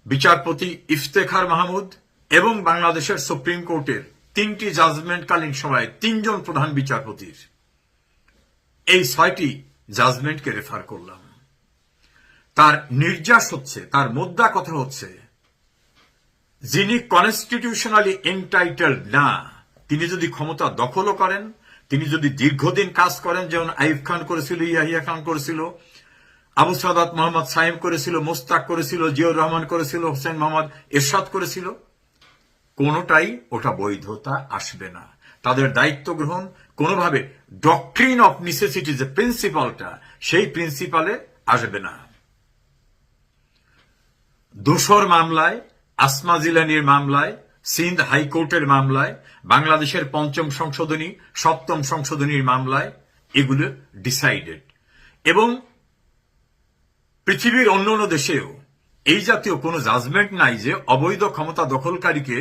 বিচারপতি ইফতেখার মাহমুদ এবং বাংলাদেশের সুপ্রিম কোর্টের 3টি জাজমেন্টকালীন সময়ে 3 জন প্রধান বিচারপতির এই 6টি জাজমেন্টকে রেফার করলাম। তার নির্যাস হচ্ছে, তার মোদ্দা কথা হচ্ছে, যিনি কনস্টিটিউশনালি এন্টাইটেলড না, তিনি যদি ক্ষমতা দখলও করেন, তিনি যদি দীর্ঘদিন কাজ করেন, যেমন আইয়ুব খান করেছিল, ইয়াহিয়া খান করেছিল, আবু সাদাত মোহাম্মদ সাইম করেছিল, মোস্তাক করেছিল, জিয়াউর রহমান করেছিল, হোসেন মোহাম্মদ এরশাদ করেছিল, কোনোটাই ওটা বৈধতা আসবে না। তাদের দায়িত্ব গ্রহণ কোনোভাবে ডক্ট্রিন অফ নেসেসিটি যে প্রিন্সিপালটা, সেই প্রিন্সিপালে আসবে না। দোসর মামলায়, আসমা জিলানির মামলায়, সিন্ধ হাইকোর্টের মামলায়, বাংলাদেশের ৫ম সংশোধনী ৭ম সংশোধনীর মামলায় এগুলো ডিসাইডেড। এবং পৃথিবীর অন্য অন্য দেশেও এই জাতীয় কোনো জাজমেন্ট নাই যে অবৈধ ক্ষমতা দখলকারীকে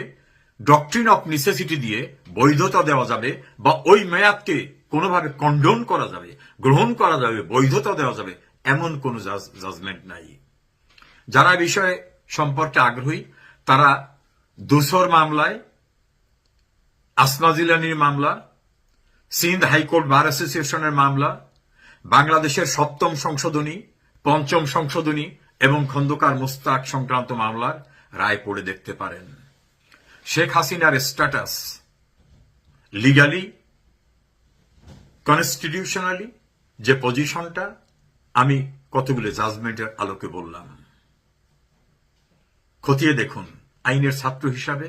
ডক্ট্রিন অফ নেসেসিটি দিয়ে বৈধতা দেওয়া যাবে বা ওই মেয়াদকে কোনোভাবে কন্ডোন করা যাবে, গ্রহণ করা যাবে, বৈধতা দেওয়া যাবে, এমন কোনো জাজমেন্ট নাই। যারা বিষয় সম্পর্কে আগ্রহী তারা দোসর মামলায়, আসমা জিলানির মামলা, সিন্ধ হাইকোর্ট বার অ্যাসোসিয়েশনের মামলা, বাংলাদেশের ৭ম সংশোধনী, ৫ম সংশোধনী এবং খন্দকার মোস্তাক সংক্রান্ত মামলার রায় পড়ে দেখতে পারেন। শেখ হাসিনার স্ট্যাটাস লিগালি, কনস্টিটিউশনালি যে পজিশনটা আমি কতগুলো জাজমেন্টের আলোকে বললাম, খতিয়ে দেখুন। আইনের ছাত্র হিসাবে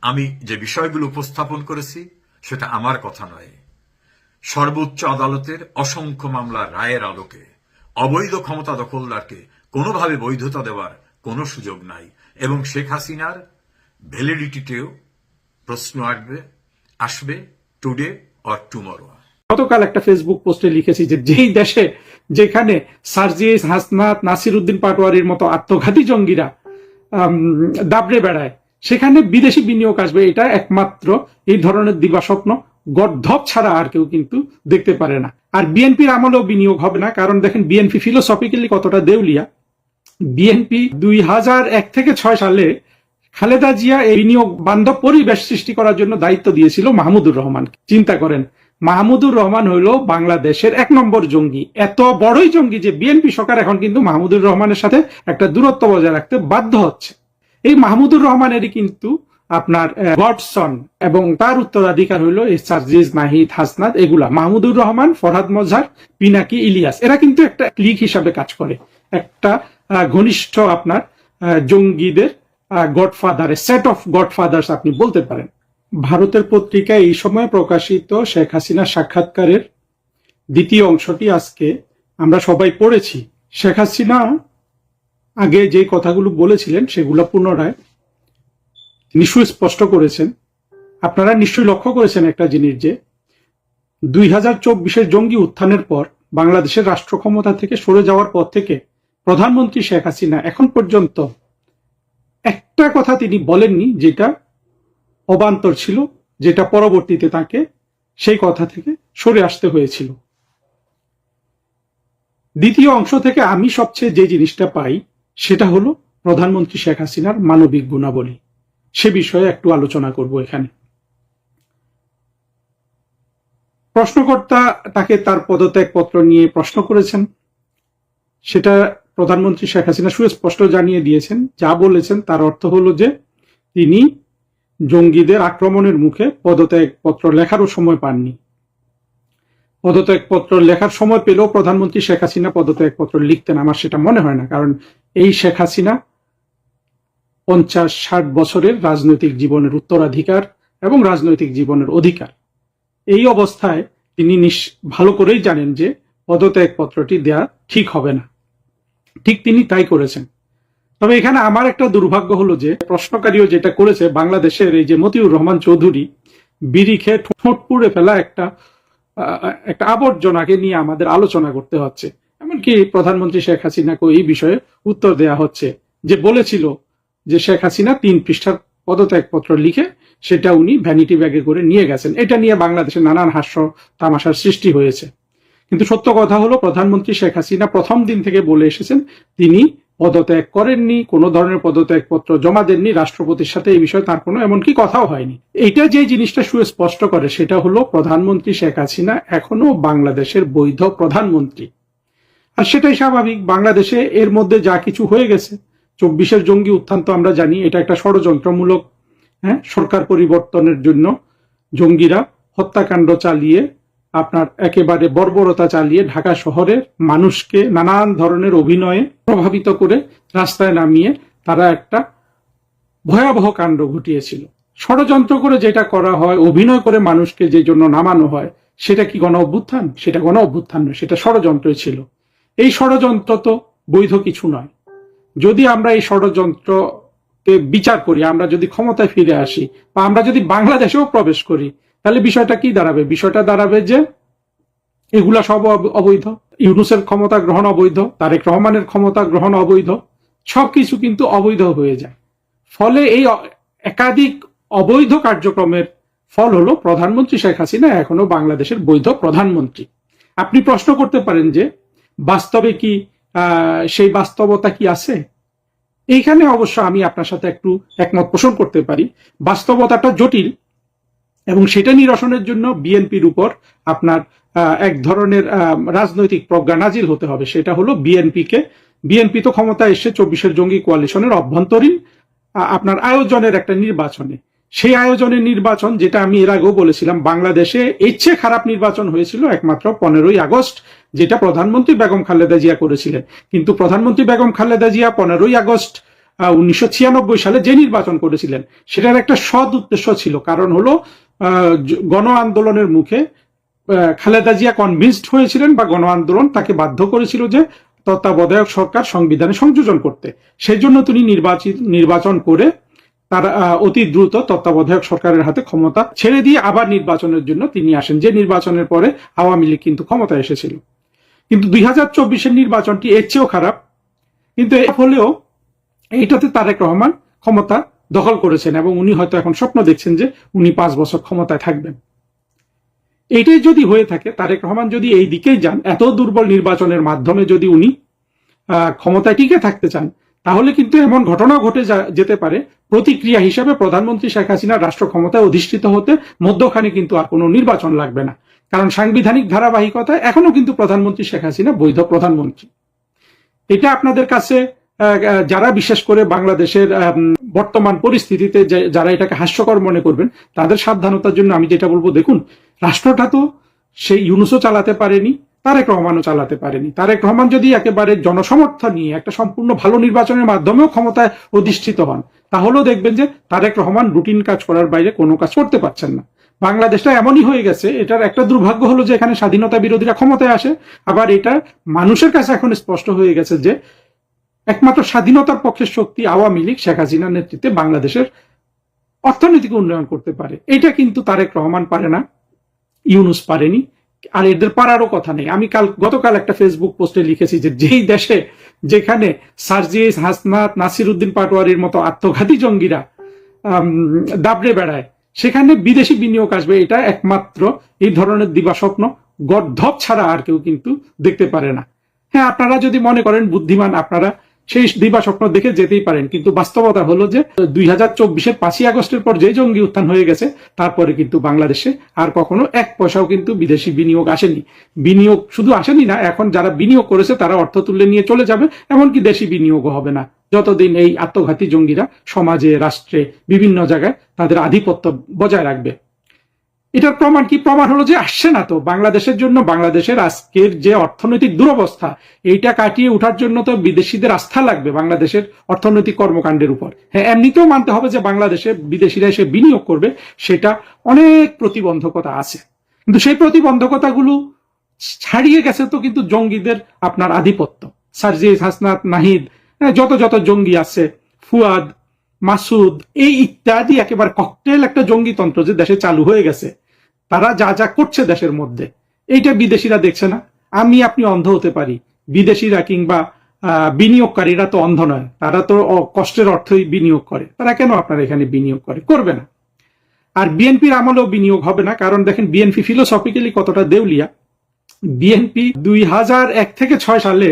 আমি যে বিষয়গুলো উপস্থাপন করেছি সেটা আমার কথা নয়, সর্বোচ্চ আদালতের অসংখ্য মামলার রায়ের আলোকে অবৈধ ক্ষমতা দখলদারকে কোনোভাবে বৈধতা দেওয়ার কোনো সুযোগ নাই। এবং শেখ হাসিনার ভ্যালিডিটিতেও প্রশ্ন আসবে টুডে অর টুমরো। গতকাল একটা ফেসবুক পোস্টে লিখেছি যে যেই দেশে যেখানে সার্জিস, হাসনাত, নাসির উদ্দিন পাটোয়ারির মতো আত্মঘাতী জঙ্গিরা দাবড়ে বেড়ায়, সেখানে বিদেশি বিনিয়োগ আসবে, এটা একমাত্র এই ধরনের দিবাস্বপ্ন গর্ধব ছাড়া আর কেউ কিন্তু দেখতে পারে না। আর বিএনপির আমলেও বিনিয়োগ হবে না, কারণ দেখেন বিএনপি ফিলোসফিক্যালি কতটা দেউলিয়া। বিএনপি ২০০১ থেকে ৬ সালে খালেদা জিয়া এই বিনিয়োগ বান্ধব পরিবেশ সৃষ্টি করার জন্য দায়িত্ব দিয়েছিল মাহমুদুর রহমানকে। চিন্তা করেন, মাহমুদুর রহমান হইল বাংলাদেশের ১ নম্বর জঙ্গি, এত বড়ই জঙ্গি যে বিএনপি সরকার এখন কিন্তু মাহমুদুর রহমানের সাথে একটা দূরত্ব বজায় রাখতে বাধ্য হচ্ছে। এই মাহমুদুর রহমানেরই কিন্তু আপনার গডসন এবং তার উত্তরাধিকার হইল এই সার্জিস, নাহিদ, হাসনাত, এগুলা মাহমুদুর রহমান, ফরহাদ মজহার, পিনাকি, ইলিয়াস, এরা কিন্তু একটা ক্লিক হিসাবে কাজ করে, একটা ঘনিষ্ঠ আপনার জঙ্গিদের গডফাদার, সেট অফ গডফাদার্স আপনি বলতে পারেন। ভারতের পত্রিকায় এই সময় প্রকাশিত শেখ হাসিনার সাক্ষাৎকারের দ্বিতীয় অংশটি আজকে আমরা সবাই পড়েছি। শেখ হাসিনা আগে যে কথাগুলো বলেছিলেন সেগুলো পুনরায় তিনি সুস্পষ্ট করেছেন। আপনারা নিশ্চয়ই লক্ষ্য করেছেন একটা জিনিস, যে ২০২৪ জঙ্গি উত্থানের পর বাংলাদেশের রাষ্ট্র ক্ষমতা থেকে সরে যাওয়ার পর থেকে প্রধানমন্ত্রী শেখ হাসিনা এখন পর্যন্ত একটা কথা তিনি বলেননি যেটা অবান্তর ছিল, যেটা পরবর্তীতে তাকে সেই কথা থেকে সরে আসতে হয়েছিল। দ্বিতীয় অংশ থেকে আমি সবচেয়ে যে জিনিসটা পাই সেটা হলো প্রধানমন্ত্রী শেখ হাসিনার মানবিক গুণাবলী। সে বিষয়ে একটু আলোচনা করব এখানে। প্রশ্নকর্তা তাকে তার পদত্যাগপত্র নিয়ে প্রশ্ন করেছেন, সেটা প্রধানমন্ত্রী শেখ হাসিনা সুস্পষ্ট জানিয়ে দিয়েছেন। যা বলেছেন তার অর্থ হলো যে তিনি জঙ্গিদের আক্রমণের মুখে পদত্যাগপত্র লেখারও সময় পাননি। পদত্যাগপত্র লেখার সময় পেলেও প্রধানমন্ত্রী শেখ হাসিনা পদত্যাগপত্র লিখতেন, আমার সেটা মনে হয় না। কারণ এই শেখ হাসিনা ৫০-৬০ বছরের রাজনৈতিক জীবনের উত্তরাধিকার এবং রাজনৈতিক জীবনের অধিকার। এই অবস্থায় তিনি ভালো করেই জানেন যে পদত্যাগপত্রটি দেয়া ঠিক হবে না, ঠিক তিনি তাই করেছেন। তবে এখানে আমার একটা দুর্ভাগ্য হলো যে প্রশ্নকারীও যেটা করেছে, বাংলাদেশের এই যে মতিউর রহমান চৌধুরী বিড়ি খেয়ে ঠোঁট পুড়ে ফেলা একটা আবর্জনাকে নিয়ে আমাদের আলোচনা করতে হচ্ছে। এমনকি প্রধানমন্ত্রী শেখ হাসিনাকে এই বিষয়ে উত্তর দেয়া হচ্ছে, যে বলেছিল যে শেখ হাসিনা ৩ পৃষ্ঠার পদত্যাগপত্র লিখে সেটা উনি ভ্যানিটি ব্যাগে করে নিয়ে গেছেন। এটা নিয়ে বাংলাদেশে নানান হাস্য তামাশার সৃষ্টি হয়েছে। কিন্তু সত্য কথা হলো প্রধানমন্ত্রী শেখ হাসিনা প্রথম দিন থেকে বলে এসেছেন তিনি পদত্যাগ করেননি, কোনো ধরনের পদত্যাগপত্র জমা দেননি, রাষ্ট্রপতির সাথে এই বিষয়ে তার কোনো এমনকি কথাও হয়নি। এইটা যে জিনিসটা সুস্পষ্ট করে সেটা হলো প্রধানমন্ত্রী শেখ হাসিনা এখনো বাংলাদেশের বৈধ প্রধানমন্ত্রী। আর সেটাই স্বাভাবিক, বাংলাদেশে এর মধ্যে যা কিছু হয়ে গেছে, ২৪ জঙ্গি উত্থান তো আমরা জানি এটা একটা ষড়যন্ত্রমূলক সরকার পরিবর্তনের জন্য জঙ্গিরা হত্যাকাণ্ড চালিয়ে আপনার একেবারে বর্বরতা চালিয়ে ঢাকা শহরের মানুষকে নানান ধরনের অভিনয়ে প্রভাবিত করে রাস্তায় নামিয়ে তারা একটা ভয়াবহ কাণ্ড ঘটিয়েছিল। ষড়যন্ত্র করে যেটা করা হয়, অভিনয় করে মানুষকে যে জন্য নামানো হয়, সেটা কি গণ অভ্যুত্থান? সেটা গণ অভ্যুত্থান নয়, সেটা ষড়যন্ত্রই ছিল। এই ষড়যন্ত্র তো বৈধ কিছু নয়। যদি আমরা এই ষড়যন্ত্রকে বিচার করি, আমরা যদি ক্ষমতায় ফিরে আসি বা আমরা যদি বাংলাদেশেও প্রবেশ করি, তাহলে বিষয়টা কি দাঁড়াবে? বিষয়টা দাঁড়াবে যে এগুলা সব অবৈধ। ইউনূসের ক্ষমতা গ্রহণ অবৈধ, তারেক রহমানের ক্ষমতা গ্রহণ অবৈধ, সবকিছু কিন্তু অবৈধ হয়ে যায়। ফলে এই একাধিক অবৈধ কার্যক্রমের ফল হলো প্রধানমন্ত্রী শেখ হাসিনা এখনো বাংলাদেশের বৈধ প্রধানমন্ত্রী। আপনি প্রশ্ন করতে পারেন যে বাস্তবে কি সেই বাস্তবতা কি আছে? এইখানে অবশ্য আমি আপনার সাথে একটু একমত পোষণ করতে পারি। বাস্তবতাটা জটিল এবং সেটা নিরসনের জন্য বিএনপির উপর আপনার এক ধরনের রাজনৈতিক প্রজ্ঞা নাজিল হতে হবে। সেটা হলো বিএনপি তো ক্ষমতায় এসে 24-এর জঙ্গি কোয়ালিশনের অভ্যন্তরীণ আপনার আয়োজনের একটা নির্বাচনে, সেই আয়োজনের নির্বাচন যেটা আমি এর আগেও বলেছিলাম, বাংলাদেশে এর চেয়ে খারাপ নির্বাচন হয়েছিল একমাত্র 15ই আগস্ট, যেটা প্রধানমন্ত্রী বেগম খালেদা জিয়া করেছিলেন। কিন্তু প্রধানমন্ত্রী বেগম খালেদা জিয়া 15ই আগস্ট 1996 সালে যে নির্বাচন করেছিলেন, সেটার একটা সৎ উদ্দেশ্য ছিল। কারণ হলো গণ আন্দোলনের মুখে খালেদা জিয়া কনভিন্সড হয়েছিলেন বা গণ আন্দোলন তাকে বাধ্য করেছিল যে তত্ত্বাবধায়ক সরকার সংবিধানে সংযোজন করতে। সেই জন্য তিনি নির্বাচন করে তারা অতি দ্রুত তত্ত্বাবধায়ক সরকারের হাতে ক্ষমতা ছেড়ে দিয়ে আবার নির্বাচনের জন্য তিনি আসেন, যে নির্বাচনের পরে আওয়ামী লীগ কিন্তু ক্ষমতায় এসেছিল। কিন্তু 2024-এর নির্বাচনটি এর চেয়েও খারাপ। কিন্তু এর ফলেও এইটাতে তারেক রহমান ক্ষমতা দখল করেছেন এবং উনি হয়তো এখন স্বপ্ন দেখছেন যে উনি 5 বছর ক্ষমতায় থাকবেন। এইটাই যদি হয়ে থাকে, তারেক রহমান যদি এই দিকেই যান, এত দুর্বল নির্বাচনের মাধ্যমে যদি উনি ক্ষমতায় টিকে থাকতে চান, তাহলে কিন্তু এমন ঘটনা ঘটে যেতে পারে প্রতিক্রিয়া হিসাবে প্রধানমন্ত্রী শেখ হাসিনার রাষ্ট্র ক্ষমতায় অধিষ্ঠিত হতে মধ্যখানে কিন্তু আর কোনো নির্বাচন লাগবে না। কারণ সাংবিধানিক ধারাবাহিকতায় এখনো কিন্তু প্রধানমন্ত্রী শেখ হাসিনা বৈধ প্রধানমন্ত্রী। এটা আপনাদের কাছে যারা বিশেষ করে বাংলাদেশের বর্তমান পরিস্থিতিতে যারা এটাকে হাস্যকর মনে করবেন, তাদের সাবধানতার জন্য আমি যেটা বলবো, দেখুন, রাষ্ট্রটা তো সেই ইউনূসও চালাতে পারেনি, তারেক রহমানও চালাতে পারেনি। তারেক রহমান যদি একেবারে জনসমর্থন নিয়ে একটা সম্পূর্ণ ভালো নির্বাচনের মাধ্যমেও ক্ষমতায় অধিষ্ঠিত হন, তাহলেও দেখবেন যে তারেক রহমান রুটিন কাজ করার বাইরে কোনো কাজ করতে পারছেন না। বাংলাদেশটা এমনই হয়ে গেছে, এটার একটা দুর্ভাগ্য হলো যে এখানে স্বাধীনতা বিরোধীরা ক্ষমতায় আসে, আবার এটা মানুষের কাছে এখন স্পষ্ট হয়ে গেছে যে একমাত্র স্বাধীনতার পক্ষের শক্তি আওয়ামী লীগ শেখ হাসিনার নেতৃত্বে বাংলাদেশের অর্থনৈতিক উন্নয়ন করতে পারে। এটা কিন্তু তারেক রহমান পারে না, ইউনূস পারেনি, আর এদের পারারও কথা নেই। আমি গতকাল একটা ফেসবুক পোস্টে লিখেছি যে যেই দেশে যেখানে সার্জিস হাসনাত নাসিরউদ্দিন পাটোয়ারির মতো আত্মঘাতী জঙ্গিরা দাবড়ে বেড়ায়, সেখানে বিদেশি বিনিয়োগ আসবে, এটা একমাত্র এই ধরনের দিবাস্বপ্ন গর্ধব ছাড়া আর কেউ কিন্তু দেখতে পারে না। হ্যাঁ, আপনারা যদি মনে করেন বুদ্ধিমান, আপনারা সেই দিবাস্বপ্ন দেখে যেতেই পারেন, কিন্তু বাস্তবতা হলো যে 2024-এর 5ই আগস্টের পর যে জঙ্গি উত্থান হয়ে গেছে, তারপরে কিন্তু বাংলাদেশে আর কখনো 1 পয়সাও কিন্তু বিদেশি বিনিয়োগ আসেনি। বিনিয়োগ শুধু আসেনি না, এখন যারা বিনিয়োগ করেছে তারা অর্থ তুলে নিয়ে চলে যাবে, এমনকি দেশি বিনিয়োগও হবে না যতদিন এই আত্মঘাতী জঙ্গিরা সমাজে, রাষ্ট্রে, বিভিন্ন জায়গায় তাদের আধিপত্য বজায় রাখবে। এটার প্রমাণ কি? প্রমাণ হলো যে আসছে না তো। বাংলাদেশের জন্য, বাংলাদেশের আজকের যে অর্থনৈতিক দুরবস্থা, এইটা কাটিয়ে ওঠার জন্য তো বিদেশিদের আস্থা লাগবে বাংলাদেশের অর্থনৈতিক কর্মকাণ্ডের উপর। হ্যাঁ, এমনিতেও মানতে হবে যে বাংলাদেশে বিদেশিরা এসে বিনিয়োগ করবে, সেটা অনেক প্রতিবন্ধকতা আছে, কিন্তু সেই প্রতিবন্ধকতাগুলো ছাড়িয়ে গেছে তো কিন্তু জঙ্গিদের আপনার আধিপত্য। সার্জিস হাসনাত নাহিদ, যত জঙ্গি আছে, ফুয়াদ, মাসুদ, এই ইত্যাদি একেবারে ককটেল একটা জঙ্গিতন্ত্র যে দেশে চালু হয়ে গেছে। তারা যা করছে দেশের মধ্যে, এইটা বিদেশিরা দেখছে না। আপনি অন্ধ হতে পারি, বিদেশিরা কিংবা বিনিয়োগকারীরা তো অন্ধ নয়, তারা তো কষ্টের অর্থই বিনিয়োগ করে। তারা কেন আপনার এখানে বিনিয়োগ করবে না? আর বিএনপির আমলেও বিনিয়োগ হবে না, কারণ দেখেন বিএনপি ফিলোসফিক্যালি কতটা দেউলিয়া। বিএনপি 2001 থেকে 6 সালে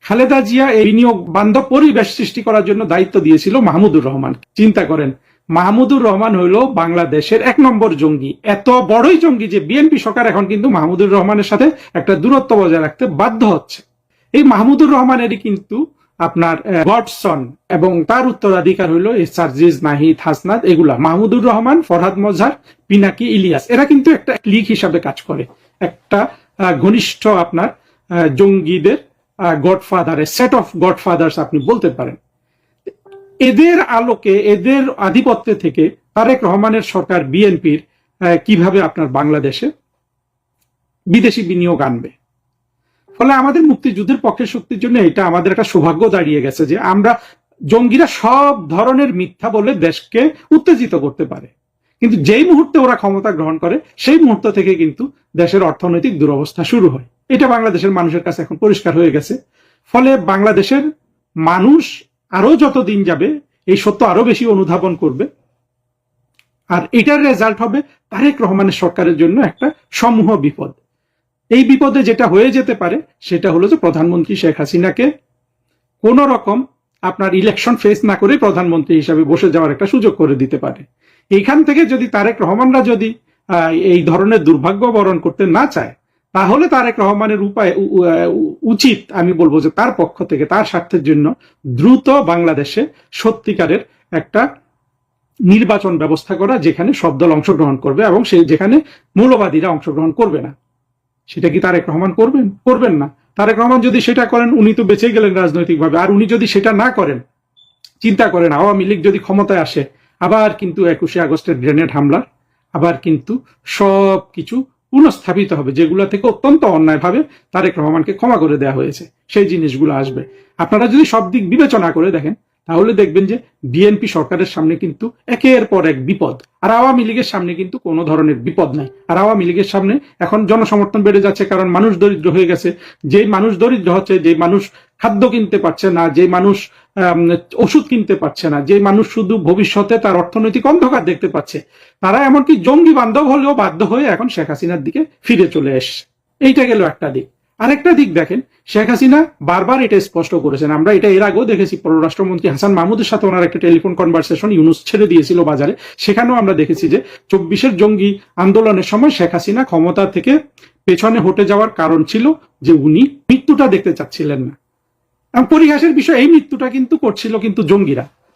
খালেদা জিয়া এই বিনিয়োগ বান্ধব পরিবেশ সৃষ্টি করার জন্য দায়িত্ব দিয়েছিল মাহমুদুর রহমান। চিন্তা করেন, মাহমুদুর রহমান হইল বাংলাদেশের 1 নম্বর জঙ্গি। এত বড়ই জঙ্গি যে বিএনপি সরকার এখন কিন্তু মাহমুদুর রহমানের সাথে একটা দূরত্ব বজায় রাখতে বাধ্য হচ্ছে। এই মাহমুদুর রহমানেরই কিন্তু আপনার গডসন এবং তার উত্তরাধিকার হইল এই সার্জিস নাহিদ হাসনাত, এগুলা মাহমুদুর রহমান, ফরহাদ মজহার, পিনাকি, ইলিয়াস, এরা কিন্তু একটা ক্লিক হিসাবে কাজ করে একটা ঘনিষ্ঠ আপনার জঙ্গিদের গডফাদার, সেট অফ গডফাদার্স আপনি বলতে পারেন। এদের আলোকে, এদের আধিপত্য থেকে তারেক রহমানের সরকার বিএনপির কিভাবে আপনার বাংলাদেশে বিদেশি বিনিয়োগ আনবে। ফলে আমাদের মুক্তিযুদ্ধের পক্ষের শক্তির জন্য এটা আমাদের একটা সৌভাগ্য দাঁড়িয়ে গেছে যে আমরা, জঙ্গিরা সব ধরনের মিথ্যা বলে দেশকে উত্তেজিত করতে পারে, কিন্তু যেই মুহূর্তে ওরা ক্ষমতা গ্রহণ করে সেই মুহূর্ত থেকে কিন্তু দেশের অর্থনৈতিক দুরবস্থা শুরু হয়। এটা বাংলাদেশের মানুষের কাছে এখন পরিষ্কার হয়ে গেছে। ফলে বাংলাদেশের মানুষ আরো যত দিন যাবে এই সত্য আরো বেশি অনুধাবন করবে, আর এটার রেজাল্ট হবে তারেক রহমানের সরকারের জন্য একটা সমূহ বিপদ। এই বিপদে যেটা হয়ে যেতে পারে সেটা হলো যে প্রধানমন্ত্রী শেখ হাসিনাকে কোন রকম আপনার ইলেকশন ফেস না করে প্রধানমন্ত্রী হিসাবে বসে যাওয়ার একটা সুযোগ করে দিতে পারে। এইখান থেকে যদি তারেক রহমানরা যদি এই ধরনের দুর্ভাগ্য বরণ করতে না চায়, তাহলে তারেক রহমানের উচিত, আমি বলবো যে তার পক্ষ থেকে তার স্বার্থের জন্য দ্রুত বাংলাদেশে সত্যিকারের একটা নির্বাচন ব্যবস্থা করা, যেখানে সব দল অংশগ্রহণ করবে এবং যেখানে মৌলবাদীরা অংশগ্রহণ করবে না। সেটা কি তারেক রহমান করবেন না? তারেক রহমান যদি সেটা করেন, উনি তো বেঁচে গেলেন রাজনৈতিকভাবে। আর উনি যদি সেটা না করেন, চিন্তা করেন আওয়ামী লীগ যদি ক্ষমতায় আসে, আবার কিন্তু 21শে আগস্টের গ্রেনেড হামলা, আবার কিন্তু সব কিছু পুনঃস্থাপিত হবে, যেগুলো থেকে অত্যন্ত অন্যায়ভাবে তারেক রহমানকে ক্ষমা করে দেওয়া হয়েছে, সেই জিনিসগুলো আসবে। আপনারা যদি সব দিক বিবেচনা করে দেখেন, তাহলে দেখবেন যে বিএনপি সরকারের সামনে কিন্তু একের পর এক বিপদ, আর আওয়ামী লীগের সামনে কিন্তু কোনো ধরনের বিপদ নাই। আর আওয়ামী লীগের সামনে এখন জনসমর্থন বেড়ে যাচ্ছে, কারণ মানুষ দরিদ্র হয়ে গেছে। যেই মানুষ দরিদ্র হচ্ছে, যে মানুষ খাদ্য কিনতে পারছে না, যে মানুষ ওষুধ কিনতে পারছে না, যে মানুষ শুধু ভবিষ্যতে তার অর্থনৈতিক অন্ধকার দেখতে পাচ্ছে, তারা এমনকি জঙ্গি বান্ধব হলেও বাধ্য হয়ে এখন শেখ হাসিনার দিকে ফিরে চলে এসছে। এইটা গেল একটা দিক। আরেকটা দিক দেখেন, শেখ হাসিনা বারবার এটা স্পষ্ট করেছেন, আমরা এটা এর আগেও দেখেছি, পররাষ্ট্রমন্ত্রী হাসান মাহমুদের সাথে ওনার একটা টেলিফোন কনভারসেশন ইউনুস ছেড়ে দিয়েছিল বাজারে, সেখানেও আমরা দেখেছি যে 24-এর জঙ্গি আন্দোলনের সময় শেখ হাসিনা ক্ষমতা থেকে পেছনে হটে যাওয়ার কারণ ছিল যে উনি মৃত্যুটা দেখতে চাচ্ছিলেন না। পরিহাসের বিষয়, এই মৃত্যুটা কিন্তু করছিল কিন্তু